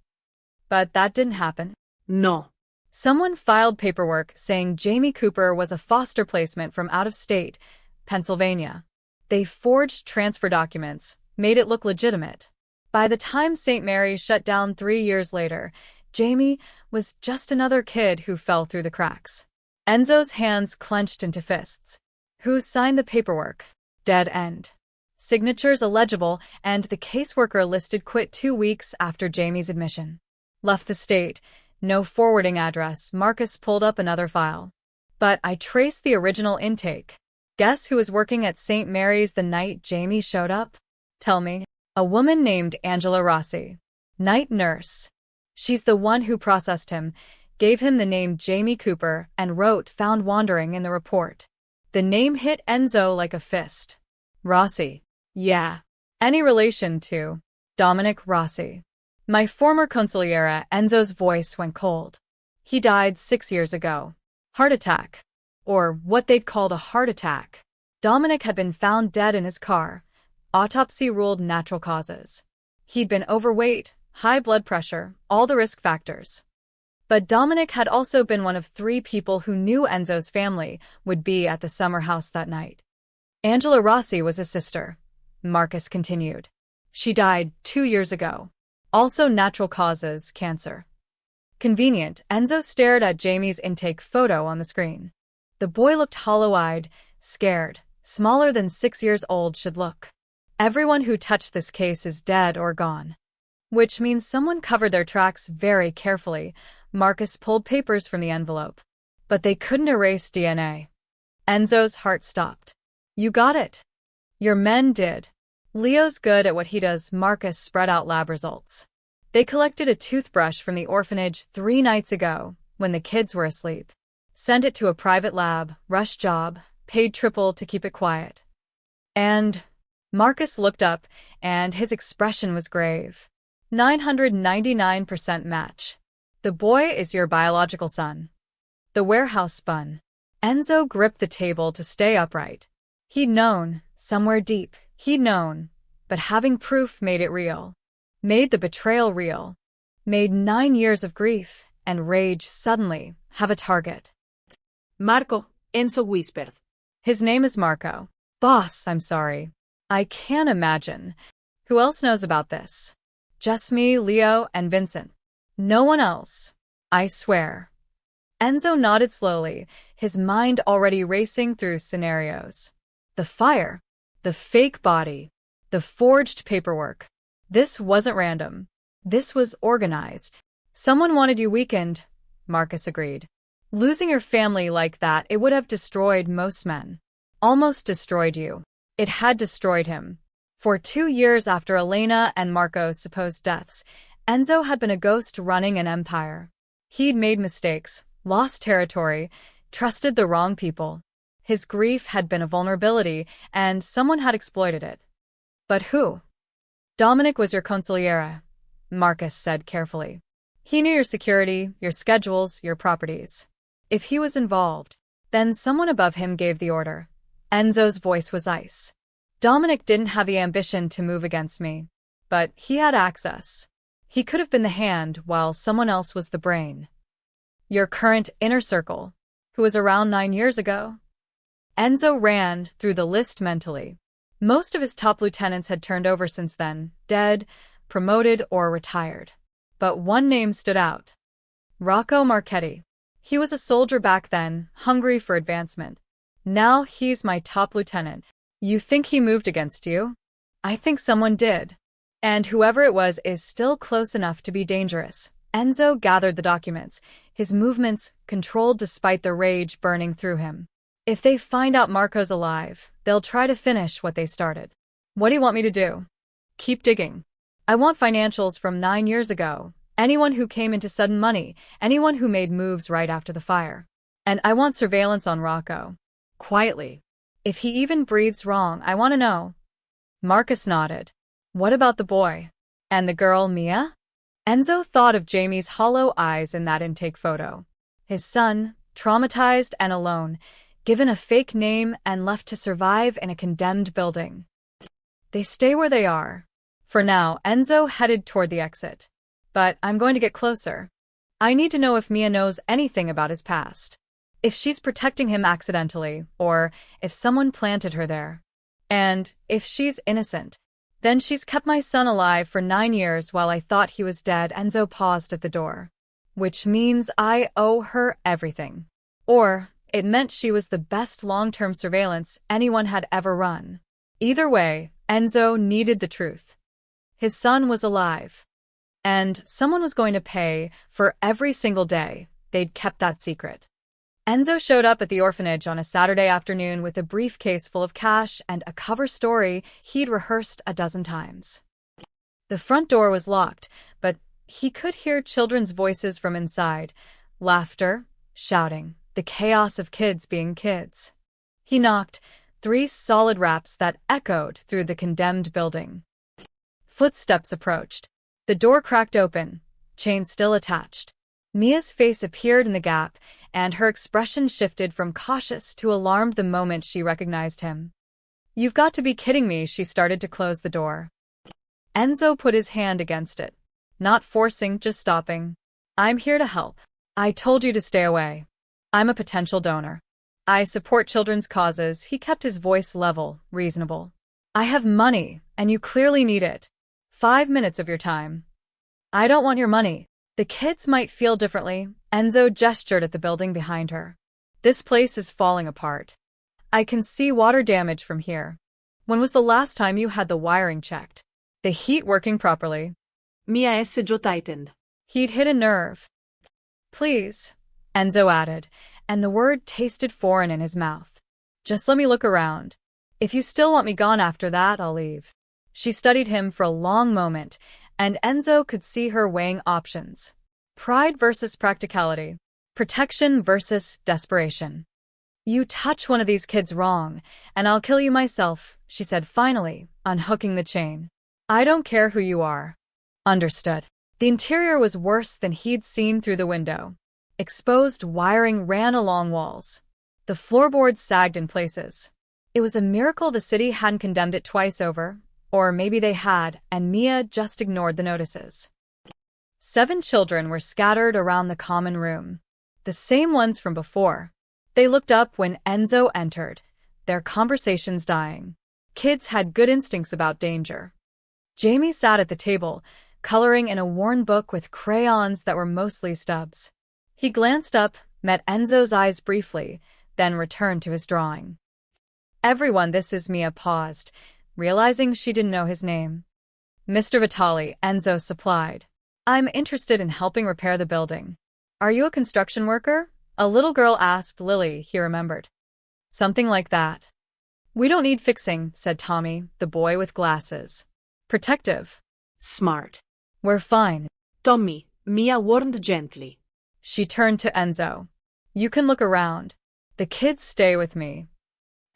But that didn't happen. No. Someone filed paperwork saying Jamie Cooper was a foster placement from out of state, Pennsylvania. They forged transfer documents, made it look legitimate. By the time St. Mary's shut down 3 years later, Jamie was just another kid who fell through the cracks. Enzo's hands clenched into fists. Who signed the paperwork? Dead end. Signatures illegible, and the caseworker listed quit 2 weeks after Jamie's admission. Left the state. No forwarding address. Marcus pulled up another file. But I traced the original intake. Guess who was working at St. Mary's the night Jamie showed up? Tell me. A woman named Angela Rossi. Night nurse. She's the one who processed him, gave him the name Jamie Cooper, and wrote "found wandering" in the report. The name hit Enzo like a fist. Rossi. Yeah. Any relation to Dominic Rossi? My former consigliere. Enzo's voice went cold. He died 6 years ago. Heart attack. Or what they'd called a heart attack. Dominic had been found dead in his car. Autopsy ruled natural causes. He'd been overweight, high blood pressure, all the risk factors. But Dominic had also been one of 3 people who knew Enzo's family would be at the summer house that night. Angela Rossi was his sister. Marcus continued. She died 2 years ago. Also natural causes, cancer. Convenient. Enzo stared at Jamie's intake photo on the screen. The boy looked hollow-eyed, scared, smaller than 6 years old should look. Everyone who touched this case is dead or gone. Which means someone covered their tracks very carefully. Marcus pulled papers from the envelope. But they couldn't erase DNA. Enzo's heart stopped. You got it. Your men did. Leo's good at what he does. Marcus spread out lab results. They collected a toothbrush from the orphanage 3 nights ago, when the kids were asleep. Sent it to a private lab, rush job, paid triple to keep it quiet. And Marcus looked up, and his expression was grave. 999% match. The boy is your biological son. The warehouse spun. Enzo gripped the table to stay upright. He'd known, somewhere deep, he'd known, but having proof made it real. Made the betrayal real. Made 9 years of grief and rage suddenly have a target. Marco, Enzo whispered. His name is Marco. Boss, I'm sorry. I can't imagine. Who else knows about this? Just me, Leo, and Vincent. No one else. I swear. Enzo nodded slowly, his mind already racing through scenarios. The fire. The fake body. The forged paperwork. This wasn't random. This was organized. Someone wanted you weakened, Marcus agreed. Losing your family like that, it would have destroyed most men. Almost destroyed you. It had destroyed him. For 2 years after Elena and Marco's supposed deaths, Enzo had been a ghost running an empire. He'd made mistakes, lost territory, trusted the wrong people. His grief had been a vulnerability, and someone had exploited it. But who? Dominic was your consigliere, Marcus said carefully. He knew your security, your schedules, your properties. If he was involved, then someone above him gave the order. Enzo's voice was ice. Dominic didn't have the ambition to move against me, but he had access. He could have been the hand while someone else was the brain. Your current inner circle, who was around 9 years ago? Enzo ran through the list mentally. Most of his top lieutenants had turned over since then, dead, promoted, or retired. But one name stood out. Rocco Marchetti. He was a soldier back then, hungry for advancement. Now he's my top lieutenant. You think he moved against you? I think someone did. And whoever it was is still close enough to be dangerous. Enzo gathered the documents, his movements controlled despite the rage burning through him. If they find out Marco's alive, they'll try to finish what they started. What do you want me to do? Keep digging. I want financials from 9 years ago. Anyone who came into sudden money, anyone who made moves right after the fire. And I want surveillance on Rocco. Quietly. If he even breathes wrong, I want to know. Marcus nodded. What about the boy? And the girl, Mia? Enzo thought of Jamie's hollow eyes in that intake photo. His son, traumatized and alone, given a fake name and left to survive in a condemned building. They stay where they are. For now, Enzo headed toward the exit. But I'm going to get closer. I need to know if Mia knows anything about his past. If she's protecting him accidentally, or if someone planted her there. And if she's innocent. Then she's kept my son alive for 9 years while I thought he was dead. Enzo paused at the door. Which means I owe her everything. Or it meant she was the best long-term surveillance anyone had ever run. Either way, Enzo needed the truth. His son was alive. And someone was going to pay for every single day they'd kept that secret. Enzo showed up at the orphanage on a Saturday afternoon with a briefcase full of cash and a cover story he'd rehearsed a dozen times. The front door was locked, but he could hear children's voices from inside, laughter, shouting, the chaos of kids being kids. He knocked, 3 solid raps that echoed through the condemned building. Footsteps approached. The door cracked open, chain still attached. Mia's face appeared in the gap, and her expression shifted from cautious to alarmed the moment she recognized him. You've got to be kidding me, she started to close the door. Enzo put his hand against it. Not forcing, just stopping. I'm here to help. I told you to stay away. I'm a potential donor. I support children's causes. He kept his voice level, reasonable. I have money, and you clearly need it. 5 minutes of your time. I don't want your money. The kids might feel differently. Enzo gestured at the building behind her. This place is falling apart. I can see water damage from here. When was the last time you had the wiring checked? The heat working properly? Mia S. Joe tightened. He'd hit a nerve. Please, Enzo added, and the word tasted foreign in his mouth. Just let me look around. If you still want me gone after that, I'll leave. She studied him for a long moment, and Enzo could see her weighing options. Pride versus practicality. Protection versus desperation. You touch one of these kids wrong, and I'll kill you myself, she said finally, unhooking the chain. I don't care who you are. Understood. The interior was worse than he'd seen through the window. Exposed wiring ran along walls. The floorboards sagged in places. It was a miracle the city hadn't condemned it twice over, or maybe they had, and Mia just ignored the notices. 7 children were scattered around the common room. The same ones from before. They looked up when Enzo entered, their conversations dying. Kids had good instincts about danger. Jamie sat at the table, coloring in a worn book with crayons that were mostly stubs. He glanced up, met Enzo's eyes briefly, then returned to his drawing. Everyone, this is Mia paused, realizing she didn't know his name. Mr. Vitali, Enzo supplied. I'm interested in helping repair the building. Are you a construction worker? A little girl asked Lily, he remembered. Something like that. We don't need fixing, said Tommy, the boy with glasses. Protective. Smart. We're fine. Tommy, Mia warned gently. She turned to Enzo. You can look around. The kids stay with me.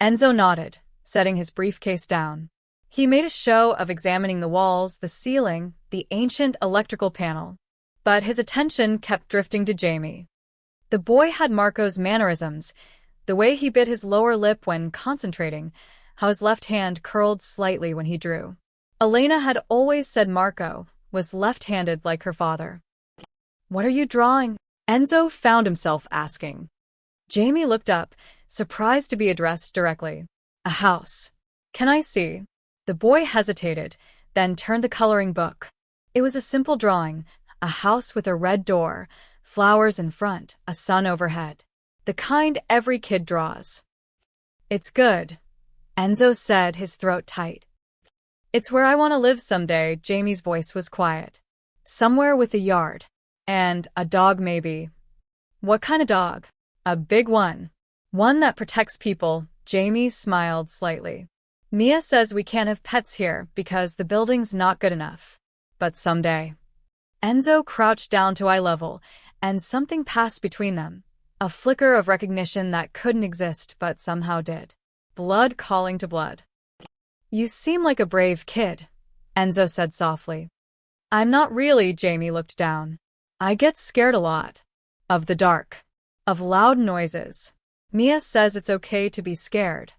Enzo nodded, setting his briefcase down. He made a show of examining the walls, the ceiling, the ancient electrical panel. But his attention kept drifting to Jamie. The boy had Marco's mannerisms, the way he bit his lower lip when concentrating, how his left hand curled slightly when he drew. Elena had always said Marco was left-handed like her father. What are you drawing? Enzo found himself asking. Jamie looked up, surprised to be addressed directly. A house. Can I see? The boy hesitated, then turned the coloring book. It was a simple drawing, a house with a red door, flowers in front, a sun overhead. The kind every kid draws. It's good, Enzo said, his throat tight. It's where I want to live someday, Jamie's voice was quiet. Somewhere with a yard. And a dog maybe. What kind of dog? A big one. One that protects people, Jamie smiled slightly. Mia says we can't have pets here because the building's not good enough. But someday. Enzo crouched down to eye level, and something passed between them. A flicker of recognition that couldn't exist but somehow did. Blood calling to blood. You seem like a brave kid, Enzo said softly. I'm not really, Jamie looked down. I get scared a lot. Of the dark. Of loud noises. Mia says it's okay to be scared.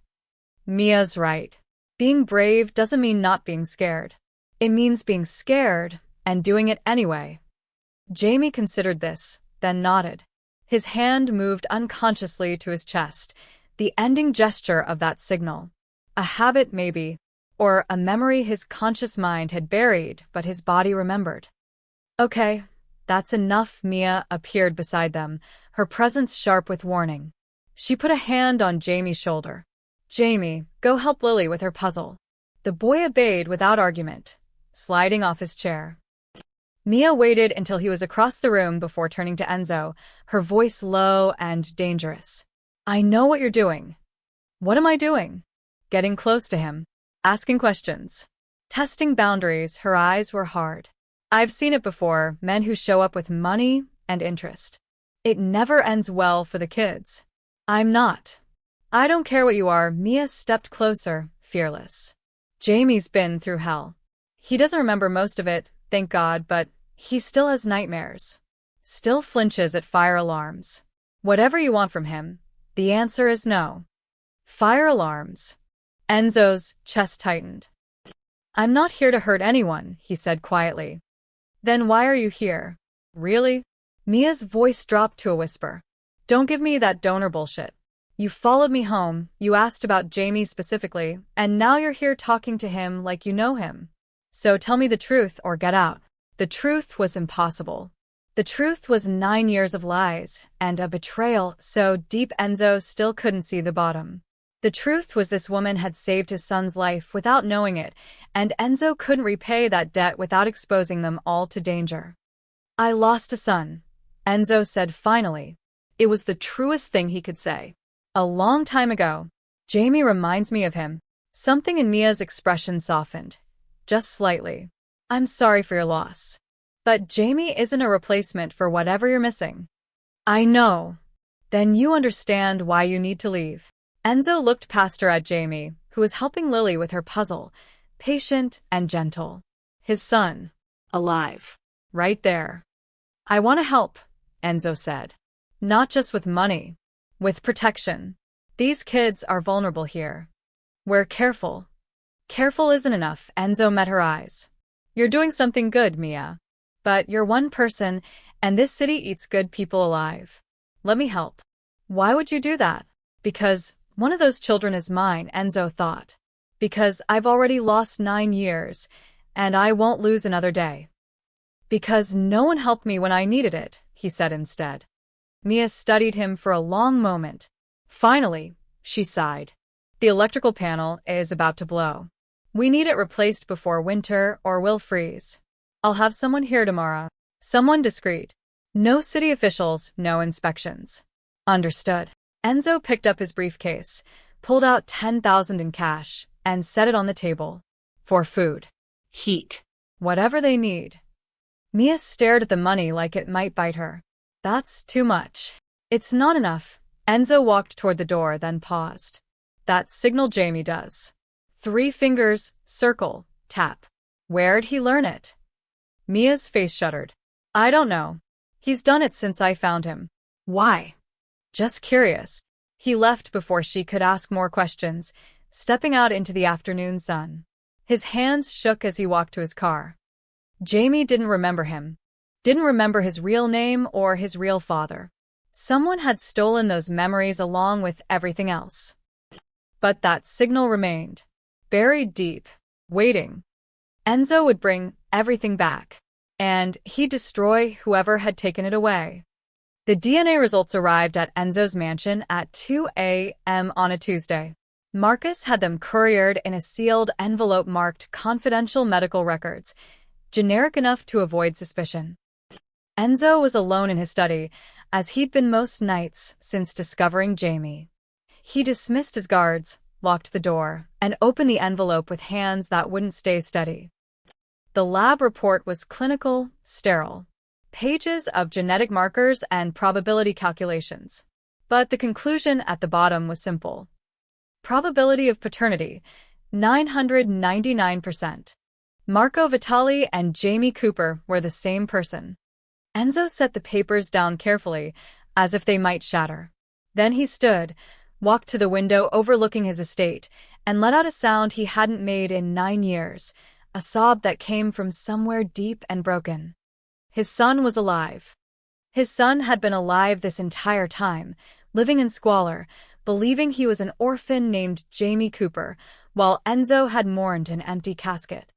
Mia's right. Being brave doesn't mean not being scared. It means being scared and doing it anyway. Jamie considered this, then nodded. His hand moved unconsciously to his chest, the ending gesture of that signal. A habit, maybe, or a memory his conscious mind had buried but his body remembered. Okay, that's enough. Mia appeared beside them, her presence sharp with warning. She put a hand on Jamie's shoulder. Jamie, go help Lily with her puzzle. The boy obeyed without argument, sliding off his chair. Mia waited until he was across the room before turning to Enzo, her voice low and dangerous. I know what you're doing. What am I doing? Getting close to him. Asking questions. Testing boundaries. Her eyes were hard. I've seen it before, men who show up with money and interest. It never ends well for the kids. I'm not. I don't care what you are. Mia stepped closer, fearless. Jamie's been through hell. He doesn't remember most of it, thank God, but he still has nightmares. Still flinches at fire alarms. Whatever you want from him, the answer is no. Fire alarms. Enzo's chest tightened. I'm not here to hurt anyone, he said quietly. Then why are you here? Really? Mia's voice dropped to a whisper. Don't give me that donor bullshit. You followed me home, you asked about Jamie specifically, and now you're here talking to him like you know him. So tell me the truth or get out. The truth was impossible. The truth was 9 years of lies and a betrayal so deep Enzo still couldn't see the bottom. The truth was this woman had saved his son's life without knowing it, and Enzo couldn't repay that debt without exposing them all to danger. I lost a son, Enzo said finally. It was the truest thing he could say. A long time ago. Jamie reminds me of him. Something in Mia's expression softened. Just slightly. I'm sorry for your loss. But Jamie isn't a replacement for whatever you're missing. I know. Then you understand why you need to leave. Enzo looked past her at Jamie, who was helping Lily with her puzzle, patient and gentle. His son. Alive. Right there. I want to help, Enzo said. Not just with money. With protection. These kids are vulnerable here. We're careful. Careful isn't enough, Enzo met her eyes. You're doing something good, Mia. But you're one person, and this city eats good people alive. Let me help. Why would you do that? Because one of those children is mine, Enzo thought. Because I've already lost 9 years, and I won't lose another day. Because no one helped me when I needed it, he said instead. Mia studied him for a long moment. Finally, she sighed. The electrical panel is about to blow. We need it replaced before winter or we'll freeze. I'll have someone here tomorrow. Someone discreet. No city officials, no inspections. Understood. Enzo picked up his briefcase, pulled out $10,000 in cash, and set it on the table. For food. Heat. Whatever they need. Mia stared at the money like it might bite her. That's too much. It's not enough. Enzo walked toward the door, then paused. That signal Jamie does. 3 fingers, circle, tap. Where'd he learn it? Mia's face shuddered. I don't know. He's done it since I found him. Why? Just curious. He left before she could ask more questions, stepping out into the afternoon sun. His hands shook as he walked to his car. Jamie didn't remember him. Didn't remember his real name or his real father. Someone had stolen those memories along with everything else. But that signal remained. Buried deep. Waiting. Enzo would bring everything back. And he'd destroy whoever had taken it away. The DNA results arrived at Enzo's mansion at 2 a.m. on a Tuesday. Marcus had them couriered in a sealed envelope marked confidential medical records, generic enough to avoid suspicion. Enzo was alone in his study, as he'd been most nights since discovering Jamie. He dismissed his guards, locked the door, and opened the envelope with hands that wouldn't stay steady. The lab report was clinical, sterile. Pages of genetic markers and probability calculations. But the conclusion at the bottom was simple. Probability of paternity, 999%. Marco Vitali and Jamie Cooper were the same person. Enzo set the papers down carefully, as if they might shatter. Then he stood, walked to the window overlooking his estate, and let out a sound he hadn't made in 9 years, a sob that came from somewhere deep and broken. His son was alive. His son had been alive this entire time, living in squalor, believing he was an orphan named Jamie Cooper, while Enzo had mourned an empty casket.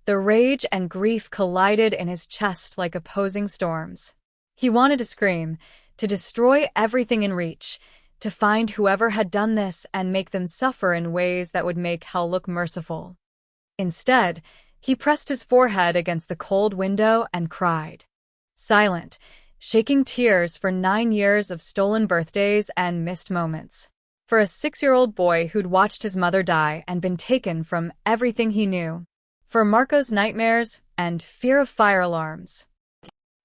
The rage and grief collided in his chest like opposing storms. He wanted to scream, to destroy everything in reach, to find whoever had done this and make them suffer in ways that would make hell look merciful. Instead, he pressed his forehead against the cold window and cried. Silent, shaking tears for 9 years of stolen birthdays and missed moments. For a 6-year-old boy who'd watched his mother die and been taken from everything he knew. For Marco's nightmares and fear of fire alarms.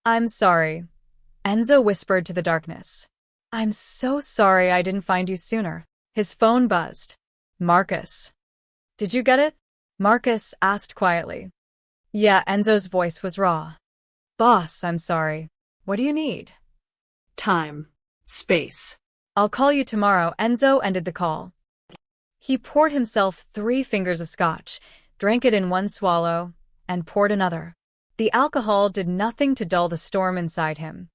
I'm sorry, Enzo whispered to the darkness. I'm so sorry I didn't find you sooner. His phone buzzed. Marcus. Did you get it? Marcus asked quietly. Yeah, Enzo's voice was raw. Boss, I'm sorry. What do you need? Time. Space. I'll call you tomorrow. Enzo ended the call. He poured himself 3 fingers of scotch, drank it in one swallow, and poured another. The alcohol did nothing to dull the storm inside him.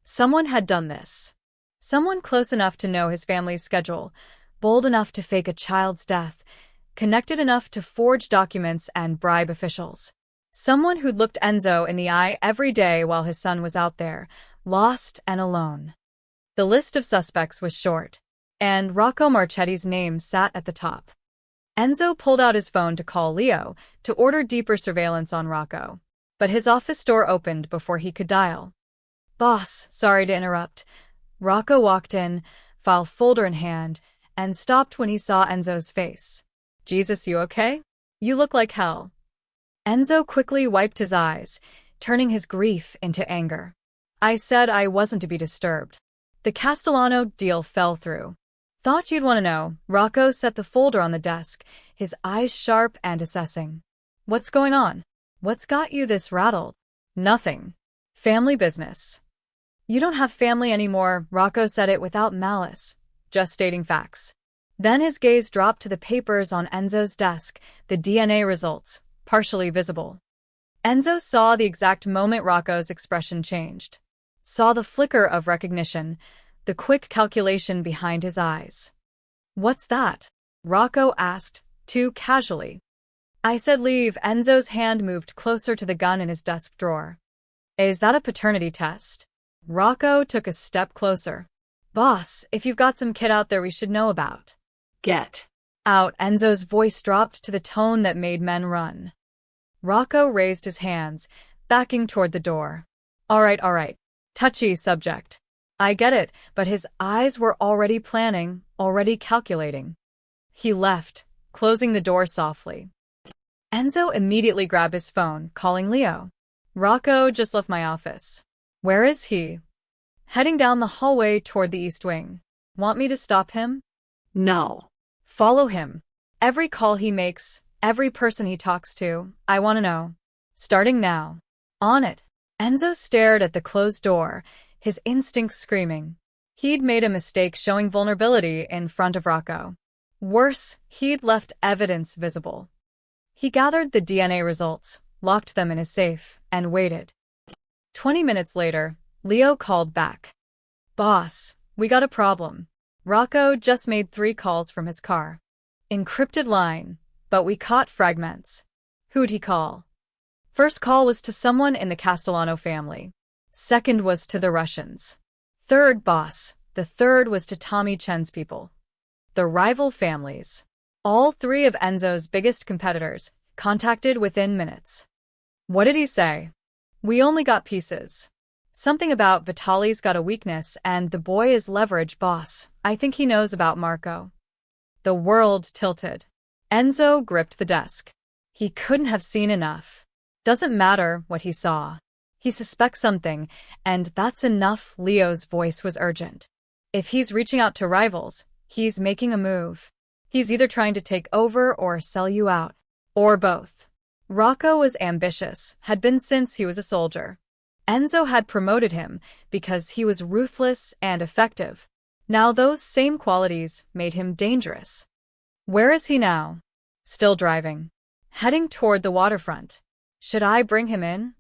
Someone had done this. Someone close enough to know his family's schedule, bold enough to fake a child's death, connected enough to forge documents and bribe officials. Someone who'd looked Enzo in the eye every day while his son was out there, lost and alone. The list of suspects was short, and Rocco Marchetti's name sat at the top. Enzo pulled out his phone to call Leo to order deeper surveillance on Rocco, but his office door opened before he could dial. Boss, sorry to interrupt. Rocco walked in, file folder in hand, and stopped when he saw Enzo's face. Jesus, you okay? You look like hell. Enzo quickly wiped his eyes, turning his grief into anger. I said I wasn't to be disturbed. The Castellano deal fell through. Thought you'd want to know. Rocco set the folder on the desk, his eyes sharp and assessing. What's going on? What's got you this rattled? Nothing. Family business. You don't have family anymore, Rocco said it without malice, just stating facts. Then his gaze dropped to the papers on Enzo's desk, the DNA results, partially visible. Enzo saw the exact moment Rocco's expression changed. Saw the flicker of recognition, the quick calculation behind his eyes. What's that? Rocco asked, too casually. I said leave. Enzo's hand moved closer to the gun in his desk drawer. Is that a paternity test? Rocco took a step closer. Boss, if you've got some kid out there we should know about. Get out. Enzo's voice dropped to the tone that made men run. Rocco raised his hands, backing toward the door. All right. Touchy subject. I get it, but his eyes were already planning, already calculating. He left, closing the door softly. Enzo immediately grabbed his phone, calling Leo. Rocco just left my office. Where is he? Heading down the hallway toward the East Wing. Want me to stop him? No. Follow him. Every call he makes, every person he talks to, I want to know. Starting now. On it. Enzo stared at the closed door, his instincts screaming. He'd made a mistake showing vulnerability in front of Rocco. Worse, he'd left evidence visible. He gathered the DNA results, locked them in his safe, and waited. 20 minutes later, Leo called back. Boss, we got a problem. Rocco just made 3 calls from his car. Encrypted line, but we caught fragments. Who'd he call? First call was to someone in the Castellano family. Second was to the Russians. Third, boss, the third was to Tommy Chen's people. The rival families. All 3 of Enzo's biggest competitors, contacted within minutes. What did he say? We only got pieces. Something about Vitali's got a weakness and the boy is leverage, boss. I think he knows about Marco. The world tilted. Enzo gripped the desk. He couldn't have seen enough. Doesn't matter what he saw. He suspects something, and that's enough. Leo's voice was urgent. If he's reaching out to rivals, he's making a move. He's either trying to take over or sell you out. Or both. Rocco was ambitious, had been since he was a soldier. Enzo had promoted him because he was ruthless and effective. Now those same qualities made him dangerous. Where is he now? Still driving. Heading toward the waterfront. Should I bring him in?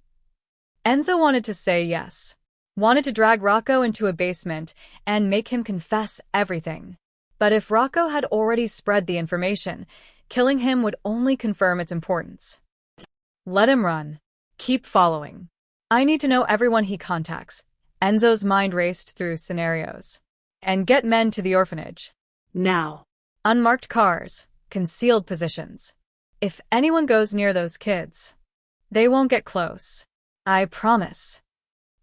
Enzo wanted to say yes. Wanted to drag Rocco into a basement and make him confess everything. But if Rocco had already spread the information, killing him would only confirm its importance. Let him run. Keep following. I need to know everyone he contacts. Enzo's mind raced through scenarios. And get men to the orphanage. Now. Unmarked cars. Concealed positions. If anyone goes near those kids, they won't get close. I promise.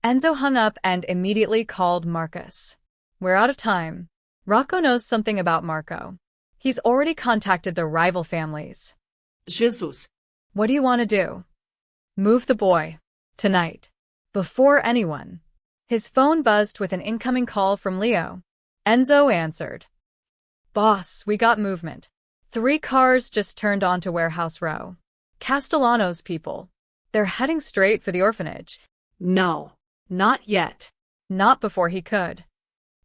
Enzo hung up and immediately called Marcus. We're out of time. Rocco knows something about Marco. He's already contacted the rival families. Jesus. What do you want to do? Move the boy. Tonight. Before anyone. His phone buzzed with an incoming call from Leo. Enzo answered. Boss, we got movement. 3 cars just turned onto Warehouse Row. Castellano's people. They're heading straight for the orphanage. No. Not yet. Not before he could.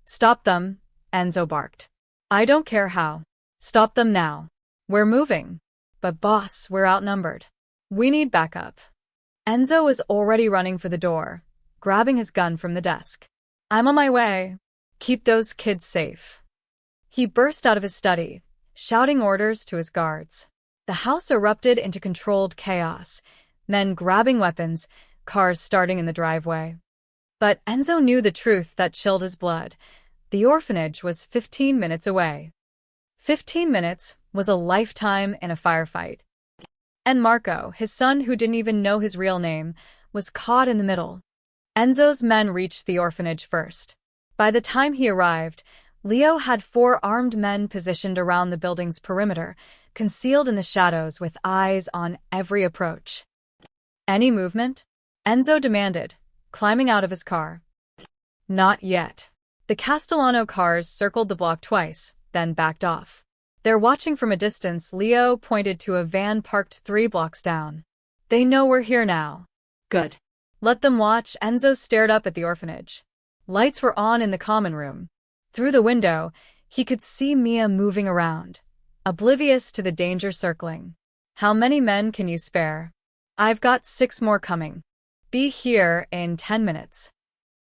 Stop them, Enzo barked. I don't care how. Stop them now. We're moving. But boss, we're outnumbered. We need backup. Enzo was already running for the door, grabbing his gun from the desk. I'm on my way. Keep those kids safe. He burst out of his study, shouting orders to his guards. The house erupted into controlled chaos, men grabbing weapons, cars starting in the driveway. But Enzo knew the truth that chilled his blood. The orphanage was 15 minutes away. 15 minutes was a lifetime in a firefight. And Marco, his son who didn't even know his real name, was caught in the middle. Enzo's men reached the orphanage first. By the time he arrived, Leo had 4 armed men positioned around the building's perimeter, concealed in the shadows with eyes on every approach. Any movement? Enzo demanded, climbing out of his car. Not yet. The Castellano cars circled the block twice, then backed off. They're watching from a distance. Leo pointed to a van parked 3 blocks down. They know we're here now. Good. Let them watch. Enzo stared up at the orphanage. Lights were on in the common room. Through the window, he could see Mia moving around, oblivious to the danger circling. How many men can you spare? I've got 6 more coming. Be here in 10 minutes.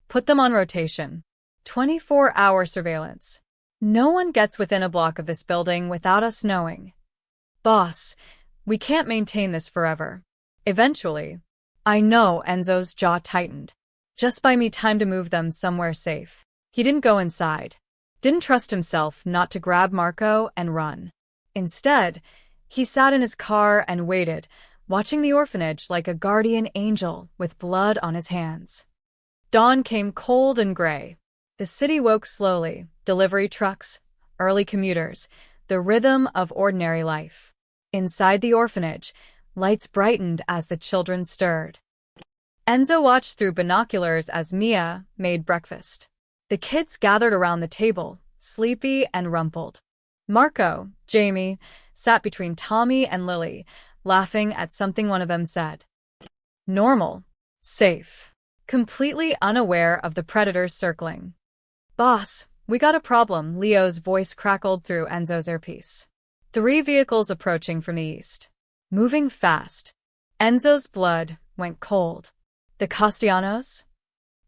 Put them on rotation. 24-hour surveillance. No one gets within a block of this building without us knowing. Boss, we can't maintain this forever. Eventually. I know. Enzo's jaw tightened. Just buy me time to move them somewhere safe. He didn't go inside. Didn't trust himself not to grab Marco and run. Instead, he sat in his car and waited, watching the orphanage like a guardian angel with blood on his hands. Dawn came cold and gray. The city woke slowly, delivery trucks, early commuters, the rhythm of ordinary life. Inside the orphanage, lights brightened as the children stirred. Enzo watched through binoculars as Mia made breakfast. The kids gathered around the table, sleepy and rumpled. Marco, Jamie, sat between Tommy and Lily, laughing at something one of them said. Normal. Safe. Completely unaware of the predators circling. Boss, we got a problem. Leo's voice crackled through Enzo's earpiece. 3 vehicles approaching from the east. Moving fast. Enzo's blood went cold. The Castellanos?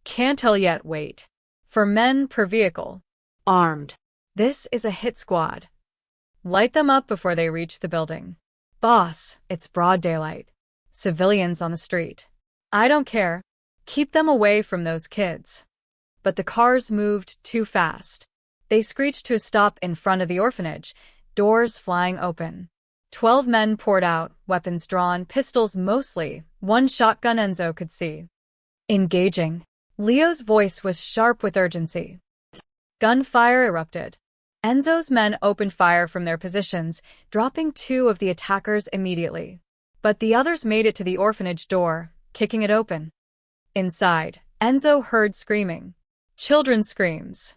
Can't tell yet. Wait. For men per vehicle. Armed. This is a hit squad. Light them up before they reach the building. Boss, it's broad daylight. Civilians on the street. I don't care. Keep them away from those kids. But the cars moved too fast. They screeched to a stop in front of the orphanage, doors flying open. 12 men poured out, weapons drawn, pistols mostly, 1 shotgun Enzo could see. Engaging. Leo's voice was sharp with urgency. Gunfire erupted. Enzo's men opened fire from their positions, dropping 2 of the attackers immediately. But the others made it to the orphanage door, kicking it open. Inside, Enzo heard screaming. Children's screams.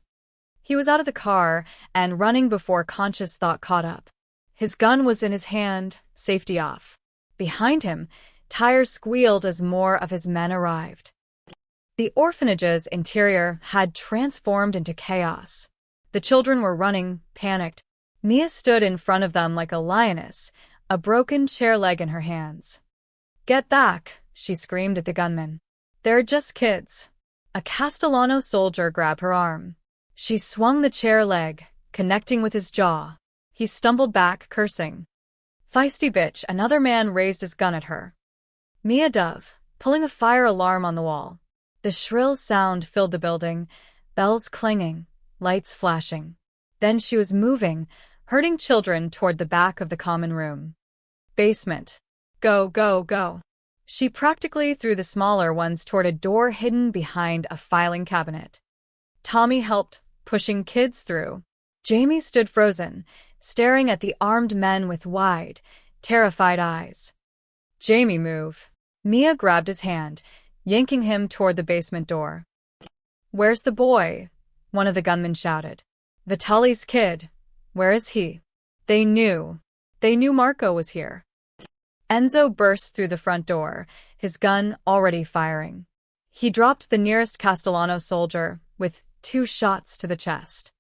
He was out of the car and running before conscious thought caught up. His gun was in his hand, safety off. Behind him, tires squealed as more of his men arrived. The orphanage's interior had transformed into chaos. The children were running, panicked. Mia stood in front of them like a lioness, a broken chair leg in her hands. "Get back," she screamed at the gunman. "They're just kids." A Castellano soldier grabbed her arm. She swung the chair leg, connecting with his jaw. He stumbled back, cursing. "Feisty bitch," another man raised his gun at her. Mia dove, pulling a fire alarm on the wall. The shrill sound filled the building, bells clanging, lights flashing. Then she was moving, herding children toward the back of the common room. Basement. Go, go, go. She practically threw the smaller ones toward a door hidden behind a filing cabinet. Tommy helped, pushing kids through. Jamie stood frozen, staring at the armed men with wide, terrified eyes. "Jamie, move." Mia grabbed his hand, yanking him toward the basement door. "Where's the boy?" one of the gunmen shouted. "Vitali's kid. Where is he?" They knew. They knew Marco was here. Enzo burst through the front door, his gun already firing. He dropped the nearest Castellano soldier, with 2 shots to the chest.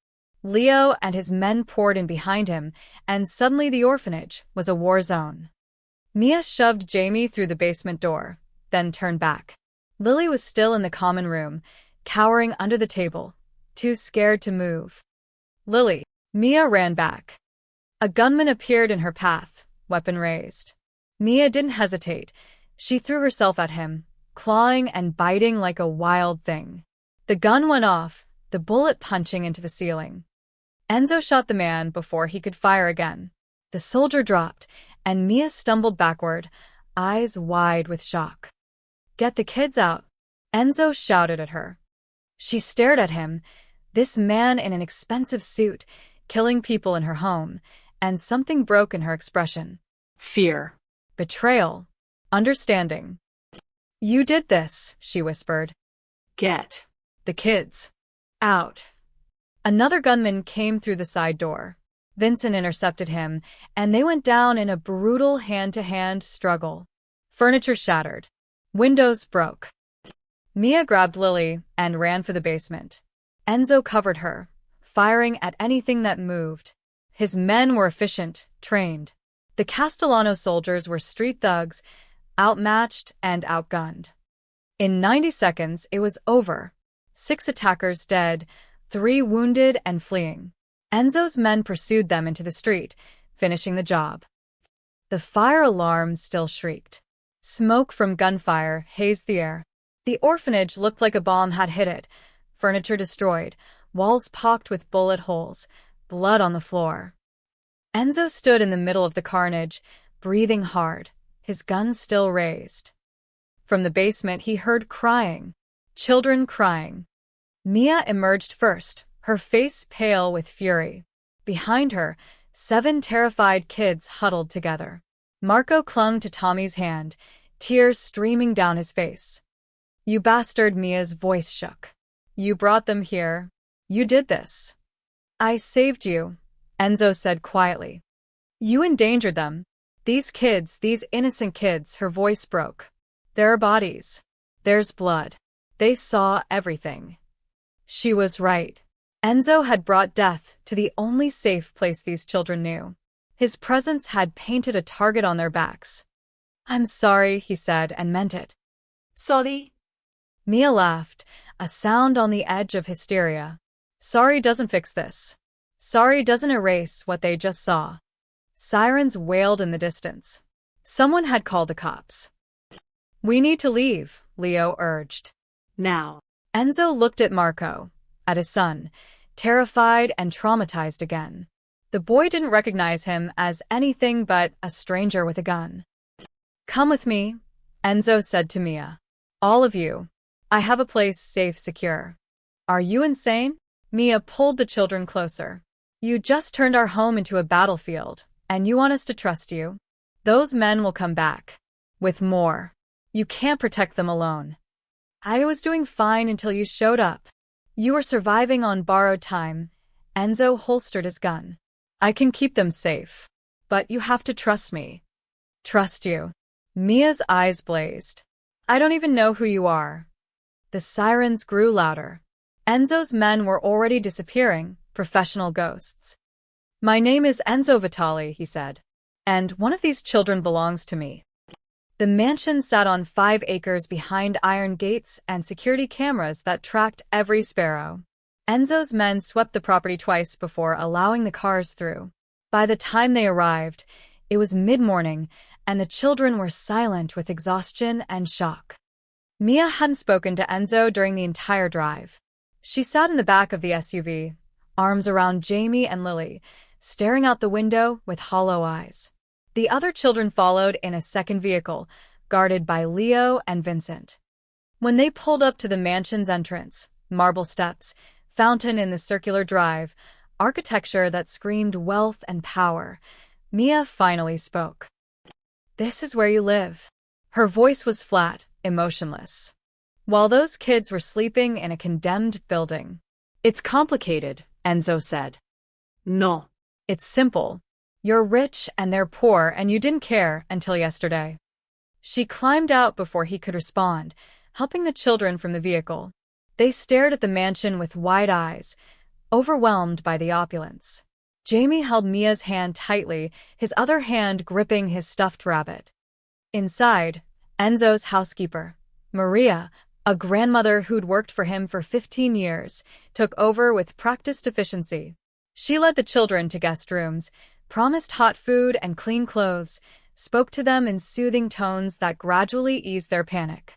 Leo and his men poured in behind him, and suddenly the orphanage was a war zone. Mia shoved Jamie through the basement door, then turned back. Lily was still in the common room, cowering under the table, too scared to move. "Lily." Mia ran back. A gunman appeared in her path, weapon raised. Mia didn't hesitate. She threw herself at him, clawing and biting like a wild thing. The gun went off, the bullet punching into the ceiling. Enzo shot the man before he could fire again. The soldier dropped, and Mia stumbled backward, eyes wide with shock. "Get the kids out," Enzo shouted at her. She stared at him, this man in an expensive suit, killing people in her home, and something broke in her expression. Fear. Betrayal. Understanding. "You did this," she whispered. Get "The kids out." Another gunman came through the side door. Vincent intercepted him, and they went down in a brutal hand-to-hand struggle. Furniture shattered. Windows broke. Mia grabbed Lily and ran for the basement. Enzo covered her, firing at anything that moved. His men were efficient, trained. The Castellano soldiers were street thugs, outmatched and outgunned. In 90 seconds, it was over. 6 attackers dead, 3 wounded and fleeing. Enzo's men pursued them into the street, finishing the job. The fire alarm still shrieked. Smoke from gunfire hazed the air. The orphanage looked like a bomb had hit it. Furniture destroyed, walls pocked with bullet holes, blood on the floor. Enzo stood in the middle of the carnage, breathing hard, his gun still raised. From the basement he heard crying, children crying. Mia emerged first, her face pale with fury. Behind her, 7 terrified kids huddled together. Marco clung to Tommy's hand, tears streaming down his face. "You bastard," Mia's voice shook. "You brought them here. You did this." "I saved you," Enzo said quietly. "You endangered them. These kids, these innocent kids," her voice broke. "There are bodies. There's blood. They saw everything." She was right. Enzo had brought death to the only safe place these children knew. His presence had painted a target on their backs. "I'm sorry," he said, and meant it. Sorry? Mia laughed, a sound on the edge of hysteria. "Sorry doesn't fix this. Sorry doesn't erase what they just saw." Sirens wailed in the distance. Someone had called the cops. "We need to leave," Leo urged. Now. Enzo looked at Marco, at his son, terrified and traumatized again. The boy didn't recognize him as anything but a stranger with a gun. "Come with me," Enzo said to Mia. "All of you. I have a place safe, secure." "Are you insane?" Mia pulled the children closer. You just turned our home into a battlefield, and you want us to trust you? Those men will come back. With more. You can't protect them alone. I was doing fine until you showed up. You were surviving on borrowed time. Enzo holstered his gun. I can keep them safe. But you have to trust me. Trust you. Mia's eyes blazed. I don't even know who you are. The sirens grew louder. Enzo's men were already disappearing, professional ghosts. My name is Enzo Vitali, he said. And one of these children belongs to me. The mansion sat on 5 acres behind iron gates and security cameras that tracked every sparrow. Enzo's men swept the property twice before allowing the cars through. By the time they arrived, it was mid-morning, and the children were silent with exhaustion and shock. Mia hadn't spoken to Enzo during the entire drive. She sat in the back of the SUV, arms around Jamie and Lily, staring out the window with hollow eyes. The other children followed in a second vehicle, guarded by Leo and Vincent. When they pulled up to the mansion's entrance, marble steps, fountain in the circular drive, architecture that screamed wealth and power, Mia finally spoke. This is where you live. Her voice was flat, emotionless. While those kids were sleeping in a condemned building. It's complicated, Enzo said. No. It's simple. You're rich and they're poor and you didn't care until yesterday. She climbed out before he could respond, helping the children from the vehicle. They stared at the mansion with wide eyes, overwhelmed by the opulence. Jamie held Mia's hand tightly, his other hand gripping his stuffed rabbit. Inside, Enzo's housekeeper, Maria, a grandmother who'd worked for him for 15 years, took over with practiced efficiency. She led the children to guest rooms, promised hot food and clean clothes, spoke to them in soothing tones that gradually eased their panic.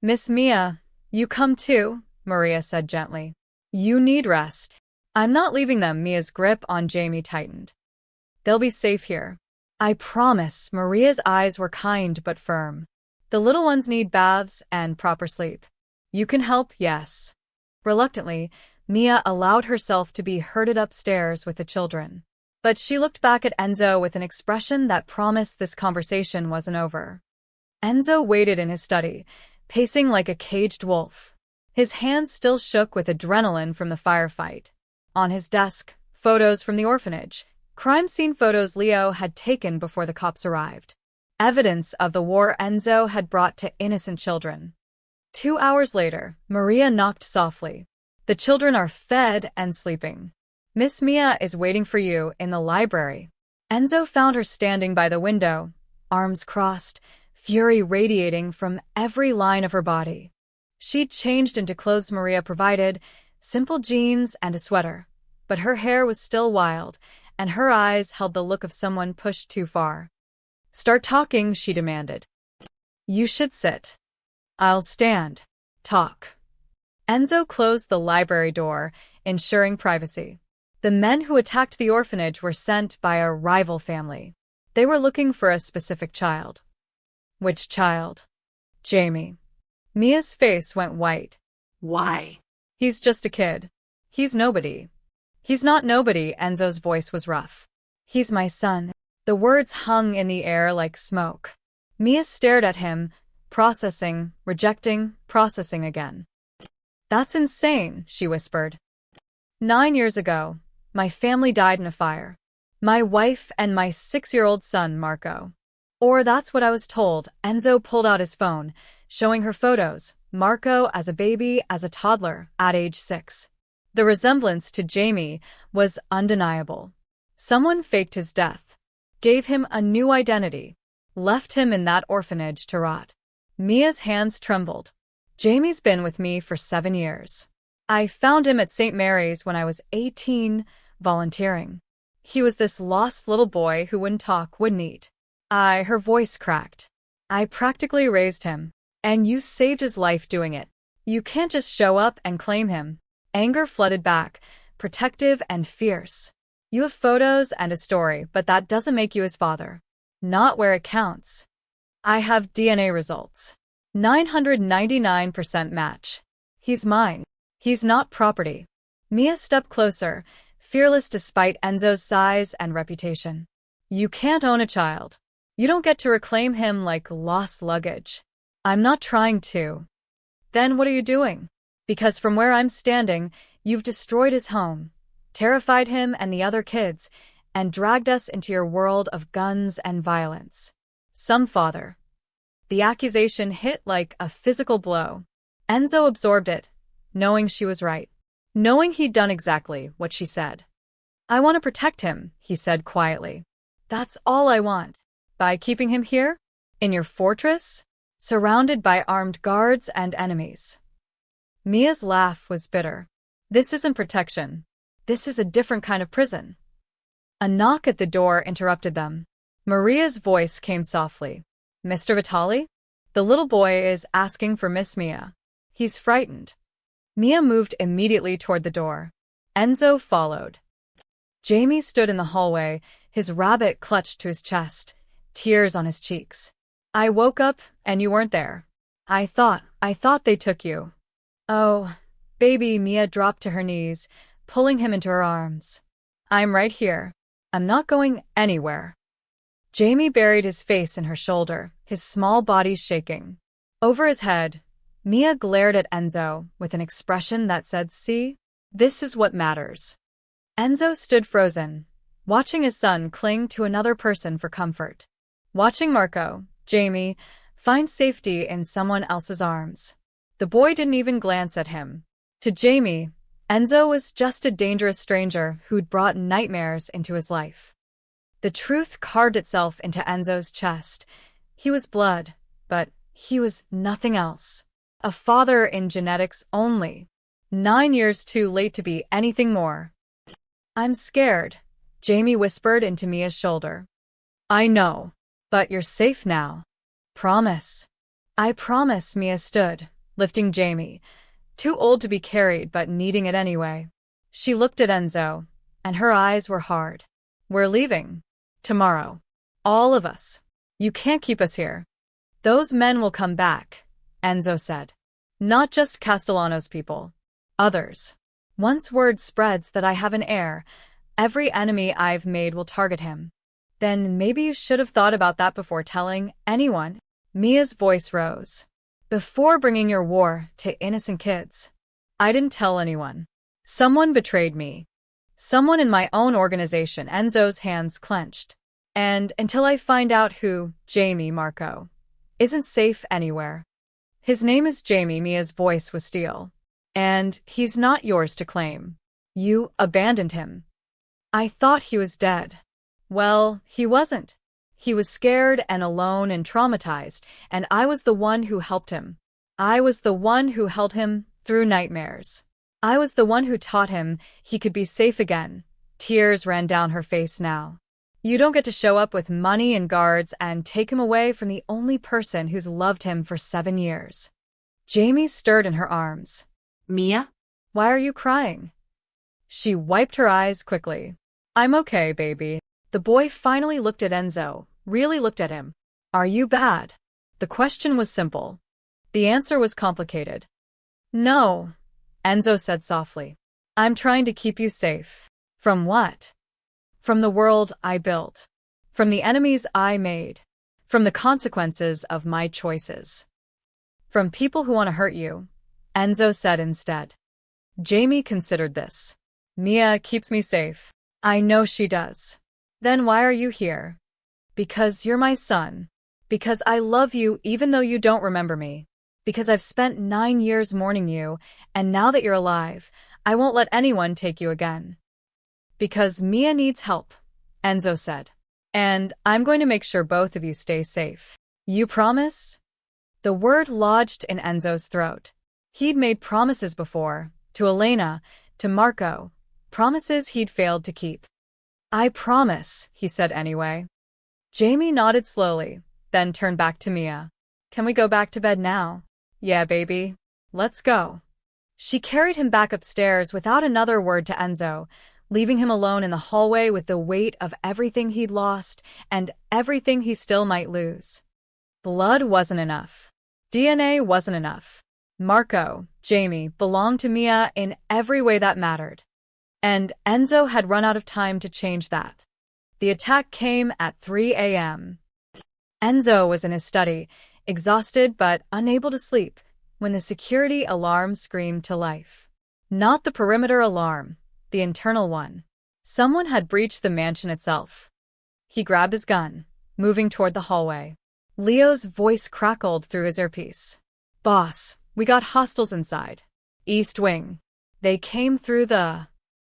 Miss Mia, you come too, Maria said gently. You need rest. I'm not leaving them, Mia's grip on Jamie tightened. They'll be safe here. I promise, Maria's eyes were kind but firm. The little ones need baths and proper sleep. You can help, yes. Reluctantly, Mia allowed herself to be herded upstairs with the children. But she looked back at Enzo with an expression that promised this conversation wasn't over. Enzo waited in his study, pacing like a caged wolf. His hands still shook with adrenaline from the firefight. On his desk, photos from the orphanage, crime scene photos Leo had taken before the cops arrived. Evidence of the war Enzo had brought to innocent children. 2 hours later, Maria knocked softly. The children are fed and sleeping. Miss Mia is waiting for you in the library. Enzo found her standing by the window, arms crossed, fury radiating from every line of her body. She'd changed into clothes Maria provided, simple jeans and a sweater, but her hair was still wild, and her eyes held the look of someone pushed too far. Start talking, she demanded. You should sit. I'll stand. Talk. Enzo closed the library door, ensuring privacy. The men who attacked the orphanage were sent by a rival family. They were looking for a specific child. Which child? Jamie. Mia's face went white. Why? He's just a kid. He's nobody. He's not nobody, Enzo's voice was rough. He's my son. The words hung in the air like smoke. Mia stared at him, processing, rejecting, processing again. That's insane, she whispered. 9 years ago, my family died in a fire. My wife and my 6-year-old son, Marco. Or that's what I was told. Enzo pulled out his phone, showing her photos, Marco as a baby, as a toddler, at age 6. The resemblance to Jamie was undeniable. Someone faked his death, gave him a new identity, left him in that orphanage to rot. Mia's hands trembled. Jamie's been with me for 7 years. I found him at St. Mary's when I was 18, volunteering. He was this lost little boy who wouldn't talk, wouldn't eat. Her voice cracked. I practically raised him. And you saved his life doing it. You can't just show up and claim him. Anger flooded back, protective and fierce. You have photos and a story, but that doesn't make you his father. Not where it counts. I have DNA results. 999% match. He's mine. He's not property. Mia stepped closer, fearless despite Enzo's size and reputation. You can't own a child. You don't get to reclaim him like lost luggage. I'm not trying to. Then what are you doing? Because from where I'm standing, you've destroyed his home, terrified him and the other kids, and dragged us into your world of guns and violence. Some father. The accusation hit like a physical blow. Enzo absorbed it, knowing she was right. Knowing he'd done exactly what she said. I want to protect him, he said quietly. That's all I want. By keeping him here? In your fortress? Surrounded by armed guards and enemies. Mia's laugh was bitter. This isn't protection. This is a different kind of prison. A knock at the door interrupted them. Maria's voice came softly. Mr. Vitali? The little boy is asking for Miss Mia. He's frightened. Mia moved immediately toward the door. Enzo followed. Jamie stood in the hallway, his rabbit clutched to his chest, tears on his cheeks. I woke up and you weren't there. I thought they took you. Oh, baby, Mia dropped to her knees, pulling him into her arms. I'm right here. I'm not going anywhere. Jamie buried his face in her shoulder, his small body shaking. Over his head, Mia glared at Enzo with an expression that said, see, this is what matters. Enzo stood frozen, watching his son cling to another person for comfort. Watching Marco, Jamie, find safety in someone else's arms. The boy didn't even glance at him. To Jamie, Enzo was just a dangerous stranger who'd brought nightmares into his life. The truth carved itself into Enzo's chest. He was blood, but he was nothing else. A father in genetics only. 9 years too late to be anything more. I'm scared, Jamie whispered into Mia's shoulder. I know, but you're safe now. Promise. I promise, Mia stood, lifting Jamie, too old to be carried but needing it anyway. She looked at Enzo, and her eyes were hard. We're leaving. Tomorrow. All of us. You can't keep us here. Those men will come back, Enzo said. Not just Castellano's people. Others. Once word spreads that I have an heir, every enemy I've made will target him. Then maybe you should have thought about that before telling anyone. Mia's voice rose. Before bringing your war to innocent kids. I didn't tell anyone. Someone betrayed me. Someone in my own organization. Enzo's hands clenched. And until I find out who, Jamie Marco, isn't safe anywhere. His name is Jamie. Mia's voice was steel. And he's not yours to claim. You abandoned him. I thought he was dead. Well, he wasn't. He was scared and alone and traumatized, and I was the one who helped him. I was the one who held him through nightmares. I was the one who taught him he could be safe again. Tears ran down her face now. You don't get to show up with money and guards and take him away from the only person who's loved him for 7 years. Jamie stirred in her arms. Mia? Why are you crying? She wiped her eyes quickly. I'm okay, baby. The boy finally looked at Enzo, really looked at him. Are you bad? The question was simple. The answer was complicated. No, Enzo said softly. I'm trying to keep you safe. From what? From the world I built. From the enemies I made. From the consequences of my choices. From people who want to hurt you, Enzo said instead. Jamie considered this. Mia keeps me safe. I know she does. Then why are you here? Because you're my son. Because I love you even though you don't remember me. Because I've spent 9 years mourning you, and now that you're alive, I won't let anyone take you again. Because Mia needs help, Enzo said. And I'm going to make sure both of you stay safe. You promise? The word lodged in Enzo's throat. He'd made promises before, to Elena, to Marco, promises he'd failed to keep. I promise, he said anyway. Jamie nodded slowly, then turned back to Mia. Can we go back to bed now? Yeah, baby. Let's go. She carried him back upstairs without another word to Enzo, leaving him alone in the hallway with the weight of everything he'd lost and everything he still might lose. Blood wasn't enough. DNA wasn't enough. Marco, Jamie, belonged to Mia in every way that mattered. And Enzo had run out of time to change that. The attack came at 3 a.m. Enzo was in his study, exhausted but unable to sleep, when the security alarm screamed to life. Not the perimeter alarm, the internal one. Someone had breached the mansion itself. He grabbed his gun, moving toward the hallway. Leo's voice crackled through his earpiece. "Boss, we got hostiles inside. East Wing. They came through the..."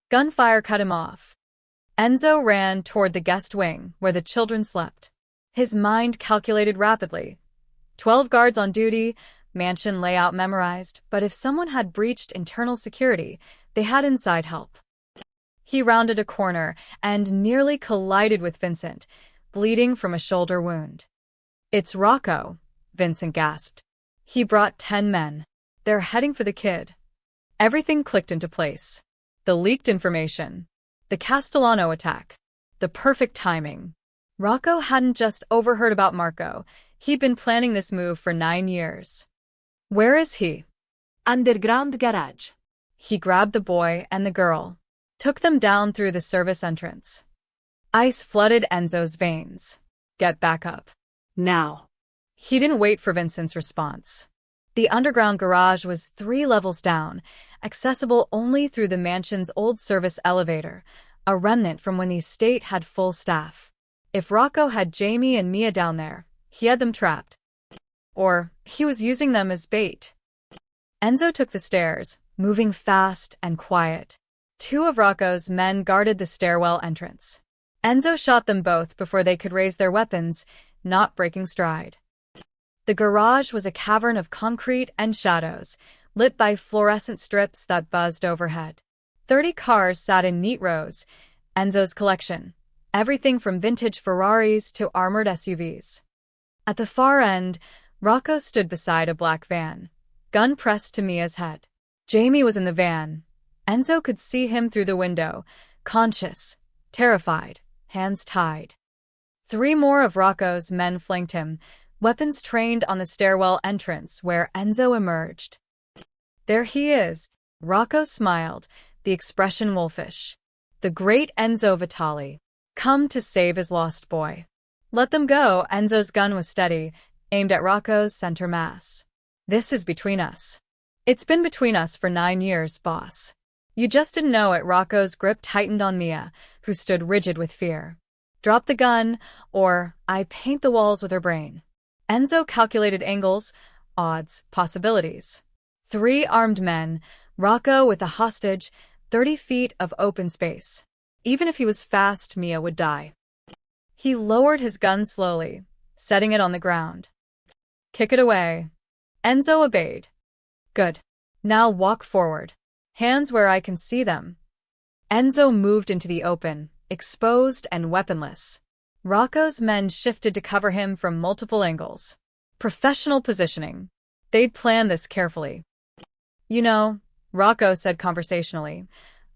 Gunfire cut him off. Enzo ran toward the guest wing, where the children slept. His mind calculated rapidly. 12 guards on duty, mansion layout memorized, but if someone had breached internal security, they had inside help. He rounded a corner and nearly collided with Vincent, bleeding from a shoulder wound. "It's Rocco," Vincent gasped. "He brought 10 men. They're heading for the kid." Everything clicked into place. The leaked information. The Castellano attack. The perfect timing. Rocco hadn't just overheard about Marco. He'd been planning this move for 9 years. "Where is he?" Underground garage. He grabbed the boy and the girl, took them down through the service entrance. Ice flooded Enzo's veins. "Get back up. Now." He didn't wait for Vincent's response. The underground garage was 3 levels down, accessible only through the mansion's old service elevator, a remnant from when the estate had full staff. If Rocco had Jamie and Mia down there, he had them trapped. Or he was using them as bait. Enzo took the stairs, moving fast and quiet. 2 of Rocco's men guarded the stairwell entrance. Enzo shot them both before they could raise their weapons, not breaking stride. The garage was a cavern of concrete and shadows, lit by fluorescent strips that buzzed overhead. 30 cars sat in neat rows, Enzo's collection, everything from vintage Ferraris to armored SUVs. At the far end, Rocco stood beside a black van, gun pressed to Mia's head. Jamie was in the van. Enzo could see him through the window, conscious, terrified, hands tied. 3 more of Rocco's men flanked him, weapons trained on the stairwell entrance where Enzo emerged. "There he is." Rocco smiled, the expression wolfish. "The great Enzo Vitali, come to save his lost boy." "Let them go." Enzo's gun was steady, aimed at Rocco's center mass. "This is between us." "It's been between us for 9 years, boss. You just didn't know it." Rocco's grip tightened on Mia, who stood rigid with fear. "Drop the gun, or I paint the walls with her brain." Enzo calculated angles, odds, possibilities. 3 armed men, Rocco with a hostage, 30 feet of open space. Even if he was fast, Mia would die. He lowered his gun slowly, setting it on the ground. "Kick it away." Enzo obeyed. "Good. Now walk forward. Hands where I can see them." Enzo moved into the open, exposed and weaponless. Rocco's men shifted to cover him from multiple angles. Professional positioning. They'd planned this carefully. "You know," Rocco said conversationally,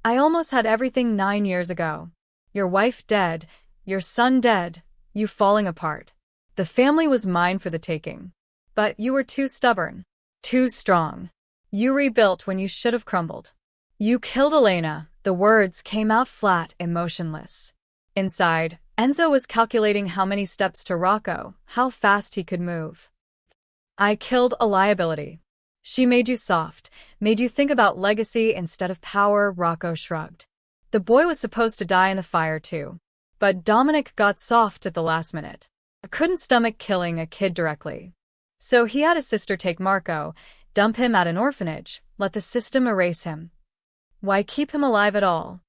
"I almost had everything 9 years ago. Your wife dead, your son dead, you falling apart. The family was mine for the taking. But you were too stubborn, too strong. You rebuilt when you should have crumbled. You killed Elena." The words came out flat, emotionless. Inside, Enzo was calculating how many steps to Rocco, how fast he could move. "I killed a liability. She made you soft, made you think about legacy instead of power." Rocco shrugged. The boy was supposed to die in the fire too. But Dominic got soft at the last minute. I couldn't stomach killing a kid directly. So he had his sister take Marco, dump him at an orphanage, let the system erase him. Why keep him alive at all?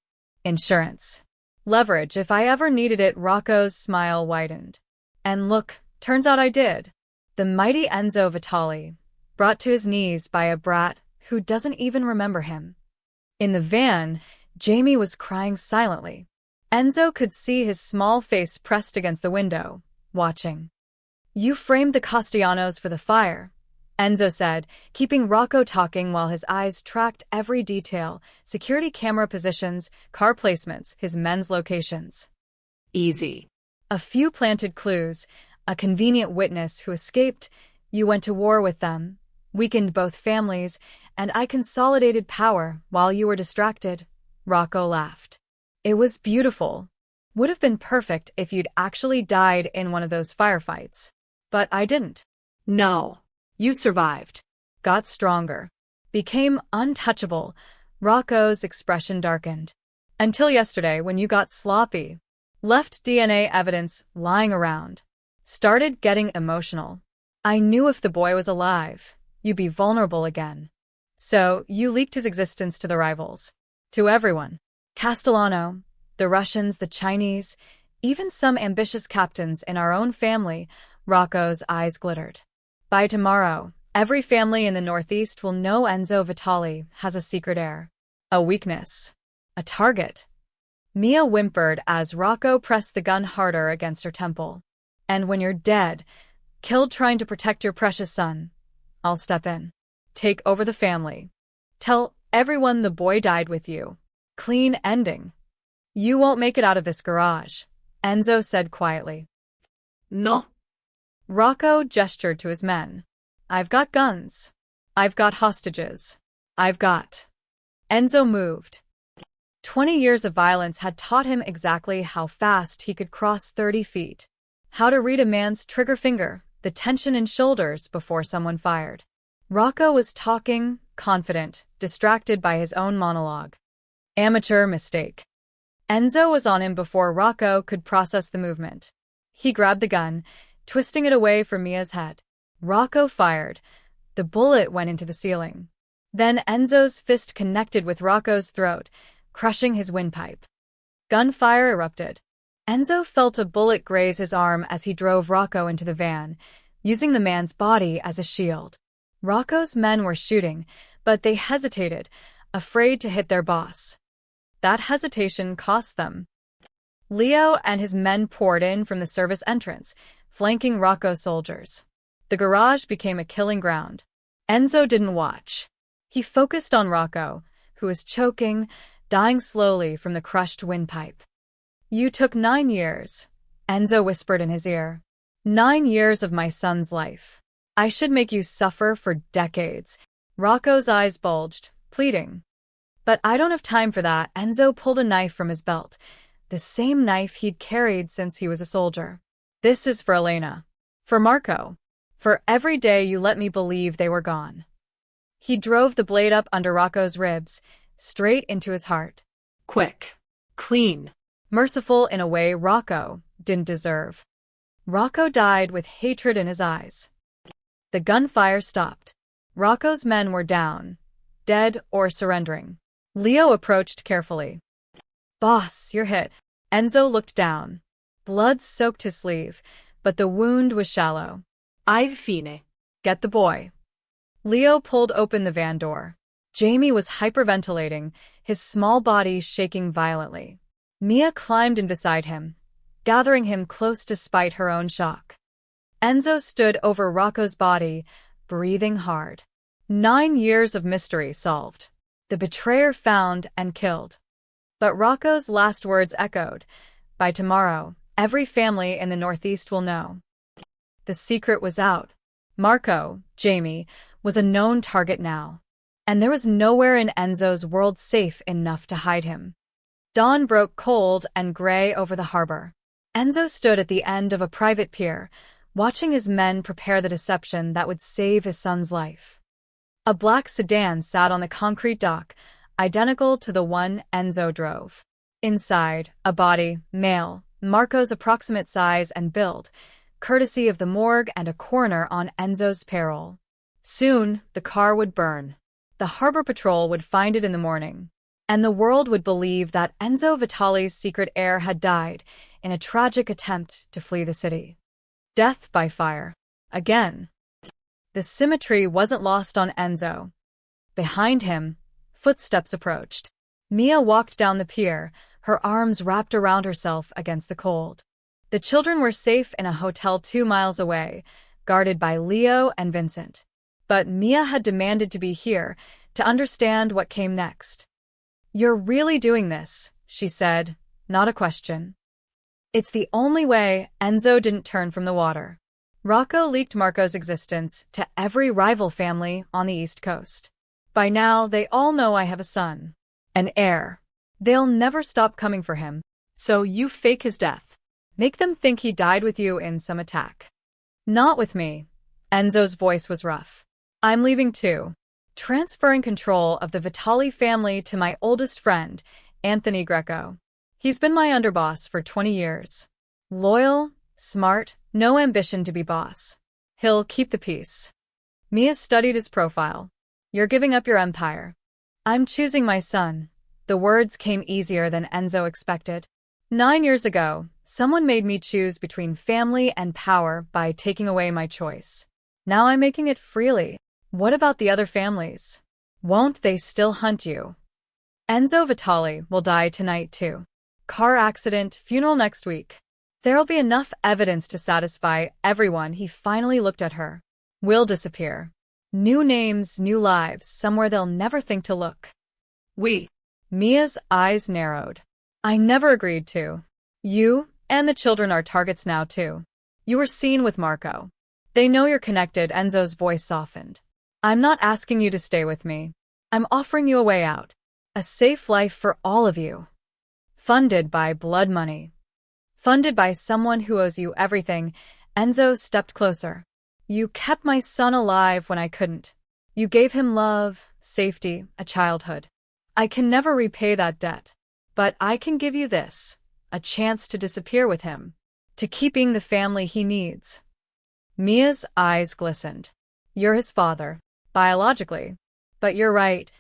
Insurance. Leverage if I ever needed it. Rocco's smile widened. And look, turns out I did. The mighty Enzo Vitali, brought to his knees by a brat who doesn't even remember him. In the van, Jamie was crying silently. Enzo could see his small face pressed against the window, watching. "You framed the Castellanos for the fire," Enzo said, keeping Rocco talking while his eyes tracked every detail, security camera positions, car placements, his men's locations. Easy. A few planted clues, a convenient witness who escaped. You went to war with them. weakened both families, and I consolidated power while you were distracted." Rocco laughed. "It was beautiful. Would have been perfect if you'd actually died in one of those firefights. But I didn't. No. You survived. Got stronger. Became untouchable." Rocco's expression darkened. "Until yesterday when you got sloppy. Left DNA evidence lying around. Started getting emotional. I knew if the boy was alive, you'd be vulnerable again. So you leaked his existence to the rivals. To everyone. Castellano, the Russians, the Chinese, even some ambitious captains in our own family." Rocco's eyes glittered. "By tomorrow, every family in the Northeast will know Enzo Vitali has a secret heir. A weakness. A target." Mia whimpered as Rocco pressed the gun harder against her temple. "And when you're dead, killed trying to protect your precious son, I'll step in. Take over the family. Tell everyone the boy died with you. Clean ending." "You won't make it out of this garage," Enzo said quietly. No. Rocco gestured to his men. "I've got guns. I've got hostages. I've got—" Enzo moved. 20 years of violence had taught him exactly how fast he could cross 30 feet. How to read a man's trigger finger, the tension in shoulders before someone fired. Rocco was talking, confident, distracted by his own monologue. Amateur mistake. Enzo was on him before Rocco could process the movement. He grabbed the gun, twisting it away from Mia's head. Rocco fired. The bullet went into the ceiling. Then Enzo's fist connected with Rocco's throat, crushing his windpipe. Gunfire erupted. Enzo felt a bullet graze his arm as he drove Rocco into the van, using the man's body as a shield. Rocco's men were shooting, but they hesitated, afraid to hit their boss. That hesitation cost them. Leo and his men poured in from the service entrance, flanking Rocco's soldiers. The garage became a killing ground. Enzo didn't watch. He focused on Rocco, who was choking, dying slowly from the crushed windpipe. "You took 9 years," Enzo whispered in his ear. 9 years of my son's life. I should make you suffer for decades." Rocco's eyes bulged, pleading. "But I don't have time for that." Enzo pulled a knife from his belt, the same knife he'd carried since he was a soldier. "This is for Elena. For Marco. For every day you let me believe they were gone." He drove the blade up under Rocco's ribs, straight into his heart. Quick. Clean. Merciful in a way Rocco didn't deserve. Rocco died with hatred in his eyes. The gunfire stopped. Rocco's men were down, dead or surrendering. Leo approached carefully. "Boss, you're hit." Enzo looked down. Blood soaked his sleeve, but the wound was shallow. I've fine. "Get the boy." Leo pulled open the van door. Jamie was hyperventilating, his small body shaking violently. Mia climbed in beside him, gathering him close despite her own shock. Enzo stood over Rocco's body, breathing hard. 9 years of mystery solved. The betrayer found and killed. But Rocco's last words echoed. By tomorrow, every family in the Northeast will know. The secret was out. Marco, Jamie, was a known target now. And there was nowhere in Enzo's world safe enough to hide him. Dawn broke cold and gray over the harbor. Enzo stood at the end of a private pier, watching his men prepare the deception that would save his son's life. A black sedan sat on the concrete dock, identical to the one Enzo drove. Inside, a body, male, Marco's approximate size and build, courtesy of the morgue and a coroner on Enzo's payroll. Soon, the car would burn. The harbor patrol would find it in the morning, and the world would believe that Enzo Vitali's secret heir had died in a tragic attempt to flee the city. Death by fire. Again. The symmetry wasn't lost on Enzo. Behind him, footsteps approached. Mia walked down the pier, her arms wrapped around herself against the cold. The children were safe in a hotel 2 miles away, guarded by Leo and Vincent. But Mia had demanded to be here, to understand what came next. "You're really doing this," she said, not a question. "It's the only way." Enzo didn't turn from the water. Rocco leaked Marco's existence to every rival family on the East Coast. By now, they all know I have a son. An heir. They'll never stop coming for him. So you fake his death. Make them think he died with you in some attack. Not with me. Enzo's voice was rough. I'm leaving too. Transferring control of the Vitali family to my oldest friend, Anthony Greco. He's been my underboss for 20 years. Loyal, smart, no ambition to be boss. He'll keep the peace. Mia studied his profile. You're giving up your empire. I'm choosing my son. The words came easier than Enzo expected. 9 years ago, someone made me choose between family and power by taking away my choice. Now I'm making it freely. What about the other families? Won't they still hunt you? Enzo Vitali will die tonight too. Car accident, funeral next week. There'll be enough evidence to satisfy everyone he finally looked at her. We'll disappear. New names, new lives, somewhere they'll never think to look. We. Mia's eyes narrowed. I never agreed to. You and the children are targets now too. You were seen with Marco. They know you're connected, Enzo's voice softened. I'm not asking you to stay with me. I'm offering you a way out. A safe life for all of you. Funded by blood money. Funded by someone who owes you everything. Enzo stepped closer. You kept my son alive when I couldn't. You gave him love, safety, a childhood. I can never repay that debt. But I can give you this, a chance to disappear with him. To keep being the family he needs. Mia's eyes glistened. You're his father. Biologically. But you're right.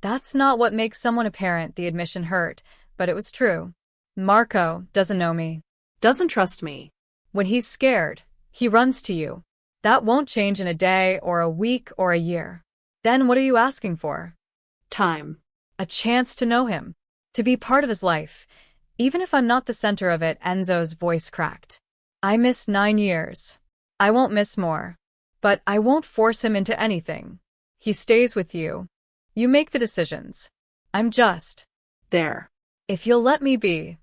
That's not what makes someone a parent, the admission hurt, but it was true. Marco doesn't know me. Doesn't trust me. When he's scared, he runs to you. That won't change in a day or a week or a year. Then what are you asking for? Time. A chance to know him. To be part of his life. Even if I'm not the center of it, Enzo's voice cracked. I missed 9 years. I won't miss more. But I won't force him into anything. He stays with you. You make the decisions. I'm just there. If you'll let me be.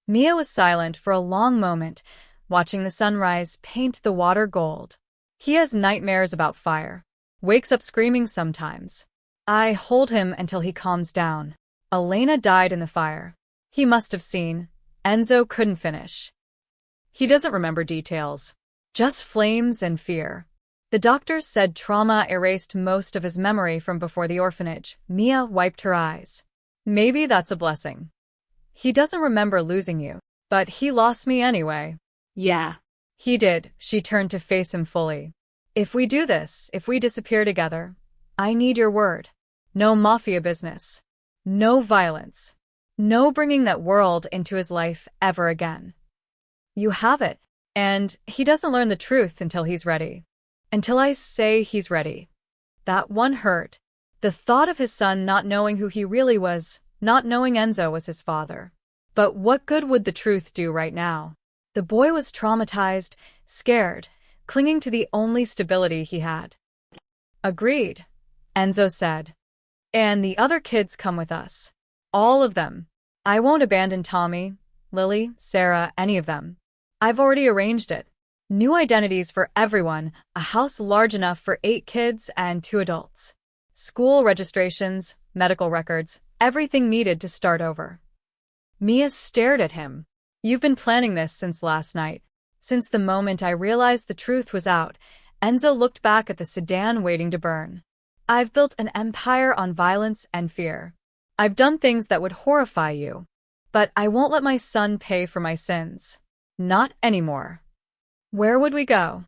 Mia was silent for a long moment, watching the sunrise paint the water gold. He has nightmares about fire. Wakes up screaming sometimes. I hold him until he calms down. Elena died in the fire. He must have seen. Enzo couldn't finish. He doesn't remember details. Just flames and fear. The doctors said trauma erased most of his memory from before the orphanage. Mia wiped her eyes. Maybe that's a blessing. He doesn't remember losing you, but he lost me anyway. Yeah. He did. She turned to face him fully. If we do this, if we disappear together, I need your word. No mafia business. No violence. No bringing that world into his life ever again. You have it. And he doesn't learn the truth until he's ready. Until I say he's ready. That one hurt. The thought of his son not knowing who he really was, not knowing Enzo was his father. But what good would the truth do right now? The boy was traumatized, scared, clinging to the only stability he had. Agreed, Enzo said. And the other kids come with us. All of them. I won't abandon Tommy, Lily, Sarah, any of them. I've already arranged it. New identities for everyone, a house large enough for 8 kids and 2 adults. School registrations, medical records, everything needed to start over. Mia stared at him. You've been planning this since last night. Since the moment I realized the truth was out, Enzo looked back at the sedan waiting to burn. I've built an empire on violence and fear. I've done things that would horrify you. But I won't let my son pay for my sins. Not anymore. Where would we go?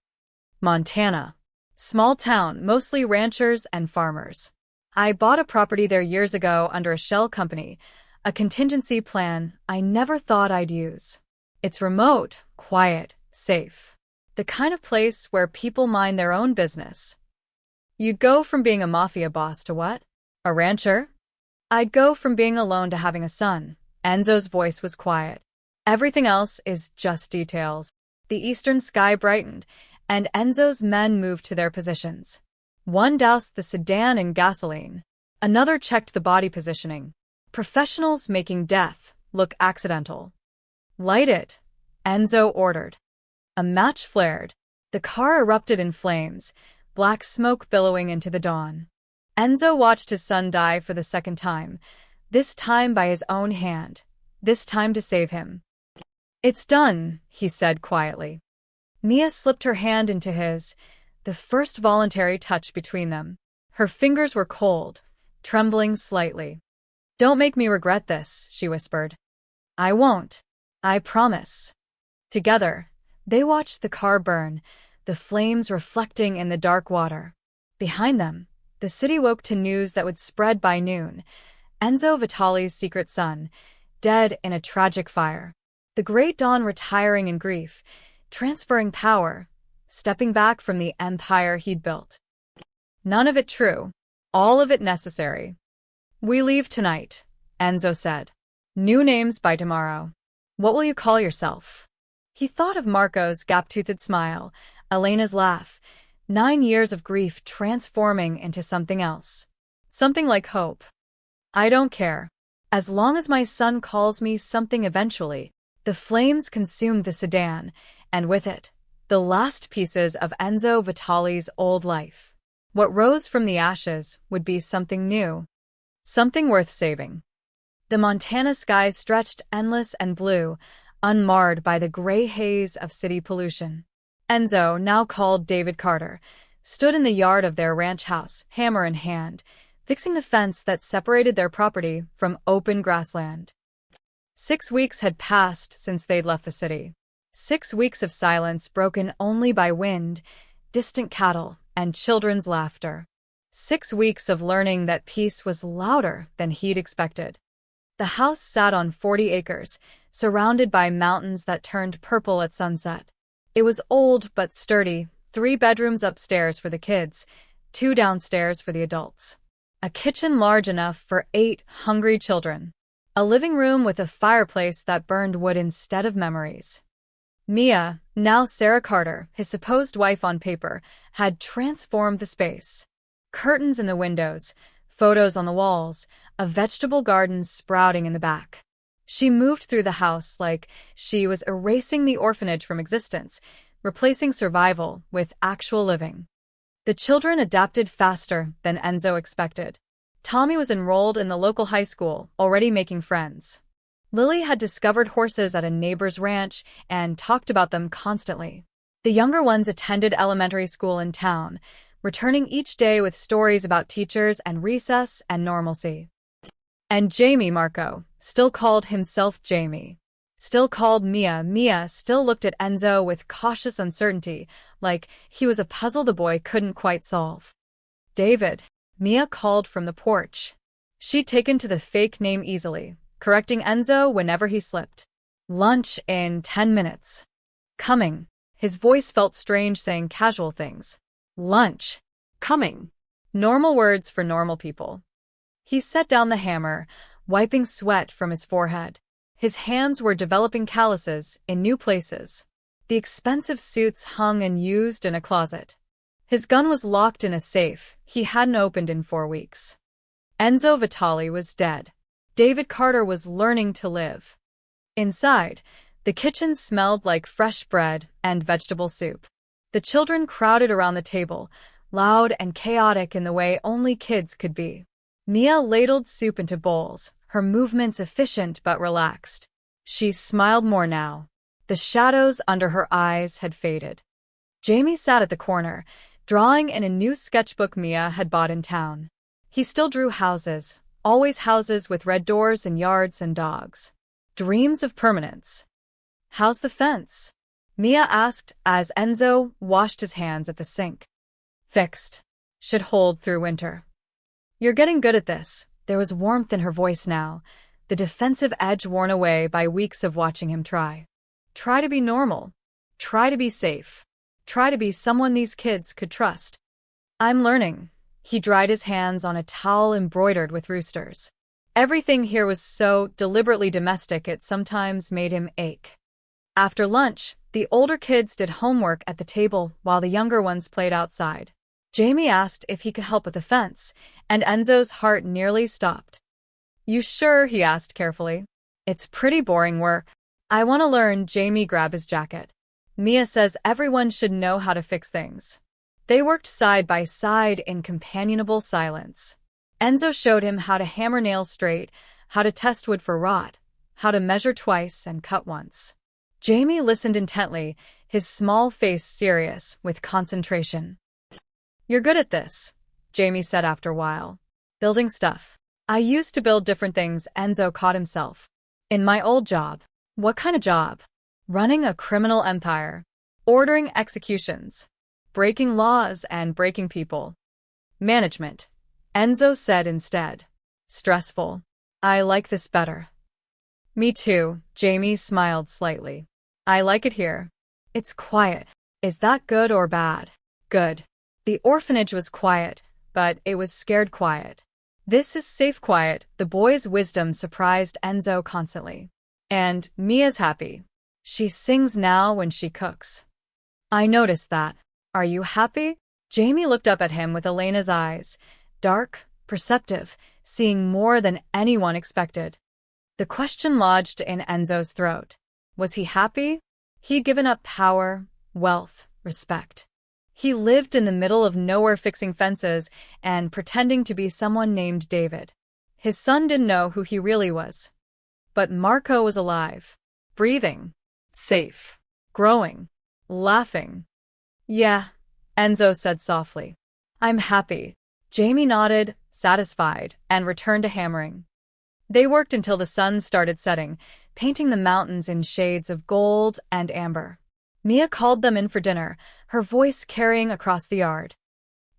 Montana. Small town, mostly ranchers and farmers. I bought a property there years ago under a shell company, a contingency plan I never thought I'd use. It's remote, quiet, safe. The kind of place where people mind their own business. You'd go from being a mafia boss to what? A rancher? I'd go from being alone to having a son. Enzo's voice was quiet. Everything else is just details. The eastern sky brightened, and Enzo's men moved to their positions. One doused the sedan in gasoline. Another checked the body positioning. Professionals making death look accidental. Light it, Enzo ordered. A match flared. The car erupted in flames, black smoke billowing into the dawn. Enzo watched his son die for the second time, this time by his own hand, this time to save him. "It's done," he said quietly. Mia slipped her hand into his, the first voluntary touch between them. Her fingers were cold, trembling slightly. "Don't make me regret this," she whispered. "I won't. I promise." Together, they watched the car burn, the flames reflecting in the dark water. Behind them, the city woke to news that would spread by noon. Enzo Vitali's secret son, dead in a tragic fire. The great Don retiring in grief, transferring power, stepping back from the empire he'd built. None of it true, all of it necessary. "We leave tonight," Enzo said. "New names by tomorrow. What will you call yourself?" He thought of Marco's gap-toothed smile, Elena's laugh, 9 years of grief transforming into something else. Something like hope. "I don't care. As long as my son calls me something eventually." The flames consumed the sedan, and with it, the last pieces of Enzo Vitali's old life. What rose from the ashes would be something new. Something worth saving. The Montana sky stretched endless and blue, unmarred by the gray haze of city pollution. Enzo, now called David Carter, stood in the yard of their ranch house, hammer in hand, fixing the fence that separated their property from open grassland. 6 weeks had passed since they'd left the city. 6 weeks of silence broken only by wind, distant cattle, and children's laughter. 6 weeks of learning that peace was louder than he'd expected. The house sat on 40 acres, surrounded by mountains that turned purple at sunset. It was old but sturdy, 3 bedrooms upstairs for the kids, 2 downstairs for the adults. A kitchen large enough for 8 hungry children. A living room with a fireplace that burned wood instead of memories. Mia, now Sarah Carter, his supposed wife on paper, had transformed the space. Curtains in the windows, photos on the walls, a vegetable garden sprouting in the back. She moved through the house like she was erasing the orphanage from existence, replacing survival with actual living. The children adapted faster than Enzo expected. Tommy was enrolled in the local high school, already making friends. Lily had discovered horses at a neighbor's ranch and talked about them constantly. The younger ones attended elementary school in town, returning each day with stories about teachers and recess and normalcy. And Jamie Marco, still called himself Jamie, still called Mia. Mia still looked at Enzo with cautious uncertainty, like he was a puzzle the boy couldn't quite solve. "David," Mia called from the porch. She'd taken to the fake name easily, correcting Enzo whenever he slipped. "Lunch in 10 minutes. Coming." His voice felt strange saying casual things. "Lunch. Coming." Normal words for normal people. He set down the hammer, wiping sweat from his forehead. His hands were developing calluses in new places. The expensive suits hung unused in a closet. His gun was locked in a safe he hadn't opened in 4 weeks. Enzo Vitali was dead. David Carter was learning to live. Inside, the kitchen smelled like fresh bread and vegetable soup. The children crowded around the table, loud and chaotic in the way only kids could be. Mia ladled soup into bowls, her movements efficient but relaxed. She smiled more now. The shadows under her eyes had faded. Jamie sat at the corner, drawing in a new sketchbook Mia had bought in town. He still drew houses, always houses with red doors and yards and dogs. Dreams of permanence. "How's the fence?" Mia asked as Enzo washed his hands at the sink. "Fixed. Should hold through winter." "You're getting good at this." There was warmth in her voice now, the defensive edge worn away by weeks of watching him try. "Try to be normal. Try to be safe. Try to be someone these kids could trust." "I'm learning." He dried his hands on a towel embroidered with roosters. Everything here was so deliberately domestic it sometimes made him ache. After lunch, the older kids did homework at the table while the younger ones played outside. Jamie asked if he could help with the fence, and Enzo's heart nearly stopped. "You sure?" he asked carefully. "It's pretty boring work." "I want to learn." Jamie grabbed his jacket. Mia says everyone should know how to fix things. They worked side by side in companionable silence. Enzo showed him how to hammer nails straight, how to test wood for rot, how to measure twice and cut once. Jamie listened intently, his small face serious with concentration. "You're good at this," Jamie said after a while. "Building stuff. I used to build different things," Enzo caught himself. "In my old job." "What kind of job?" "Running a criminal empire. Ordering executions. Breaking laws and breaking people." "Management," Enzo said instead. "Stressful. I like this better." "Me too," Jamie smiled slightly. "I like it here. It's quiet." "Is that good or bad?" "Good." The orphanage was quiet, but it was scared quiet. This is safe quiet. The boy's wisdom surprised Enzo constantly. "And Mia's happy. She sings now when she cooks." "I noticed that. Are you happy?" Jamie looked up at him with Elena's eyes, dark, perceptive, seeing more than anyone expected. The question lodged in Enzo's throat. Was he happy? He'd given up power, wealth, respect. He lived in the middle of nowhere fixing fences and pretending to be someone named David. His son didn't know who he really was. But Marco was alive, breathing, safe, growing, laughing. "Yeah," Enzo said softly. "I'm happy." Jamie nodded, satisfied, and returned to hammering. They worked until the sun started setting, painting the mountains in shades of gold and amber. Mia called them in for dinner, her voice carrying across the yard.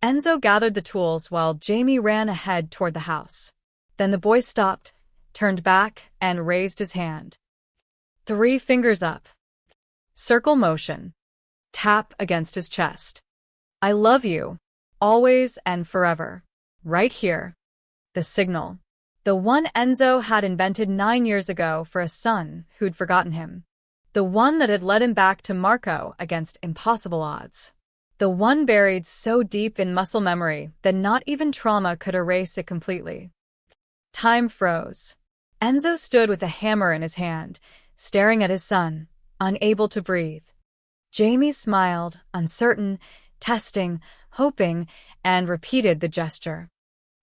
Enzo gathered the tools while Jamie ran ahead toward the house. Then the boy stopped, turned back, and raised his hand. 3 fingers up. Circle motion. Tap against his chest. "I love you. Always and forever. Right here." The signal. The one Enzo had invented 9 years ago for a son who'd forgotten him. The one that had led him back to Marco against impossible odds. The one buried so deep in muscle memory that not even trauma could erase it completely. Time froze. Enzo stood with a hammer in his hand, staring at his son, unable to breathe. Jamie smiled, uncertain, testing, hoping, and repeated the gesture.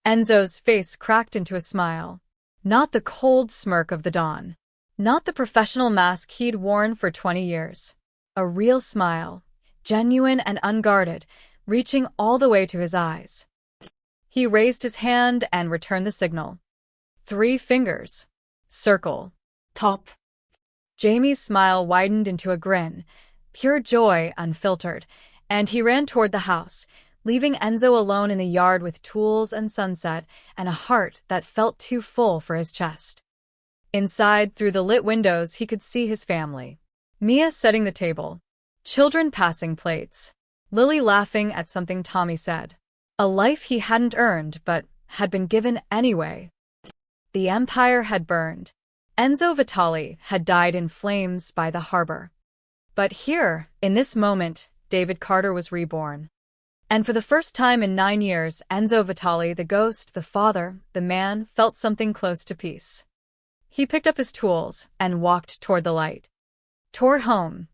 Enzo's face cracked into a smile. Not the cold smirk of the dawn. Not the professional mask he'd worn for 20 years. A real smile, genuine and unguarded, reaching all the way to his eyes. He raised his hand and returned the signal. 3 fingers. Circle. Top. Jamie's smile widened into a grin, pure joy unfiltered, and he ran toward the house, leaving Enzo alone in the yard with tools and sunset and a heart that felt too full for his chest. Inside, through the lit windows, he could see his family. Mia setting the table. Children passing plates. Lily laughing at something Tommy said. A life he hadn't earned but had been given anyway. The empire had burned. Enzo Vitali had died in flames by the harbor. But here, in this moment, David Carter was reborn. And for the first time in 9 years, Enzo Vitali, the ghost, the father, the man, felt something close to peace. He picked up his tools and walked toward the light. Toward home,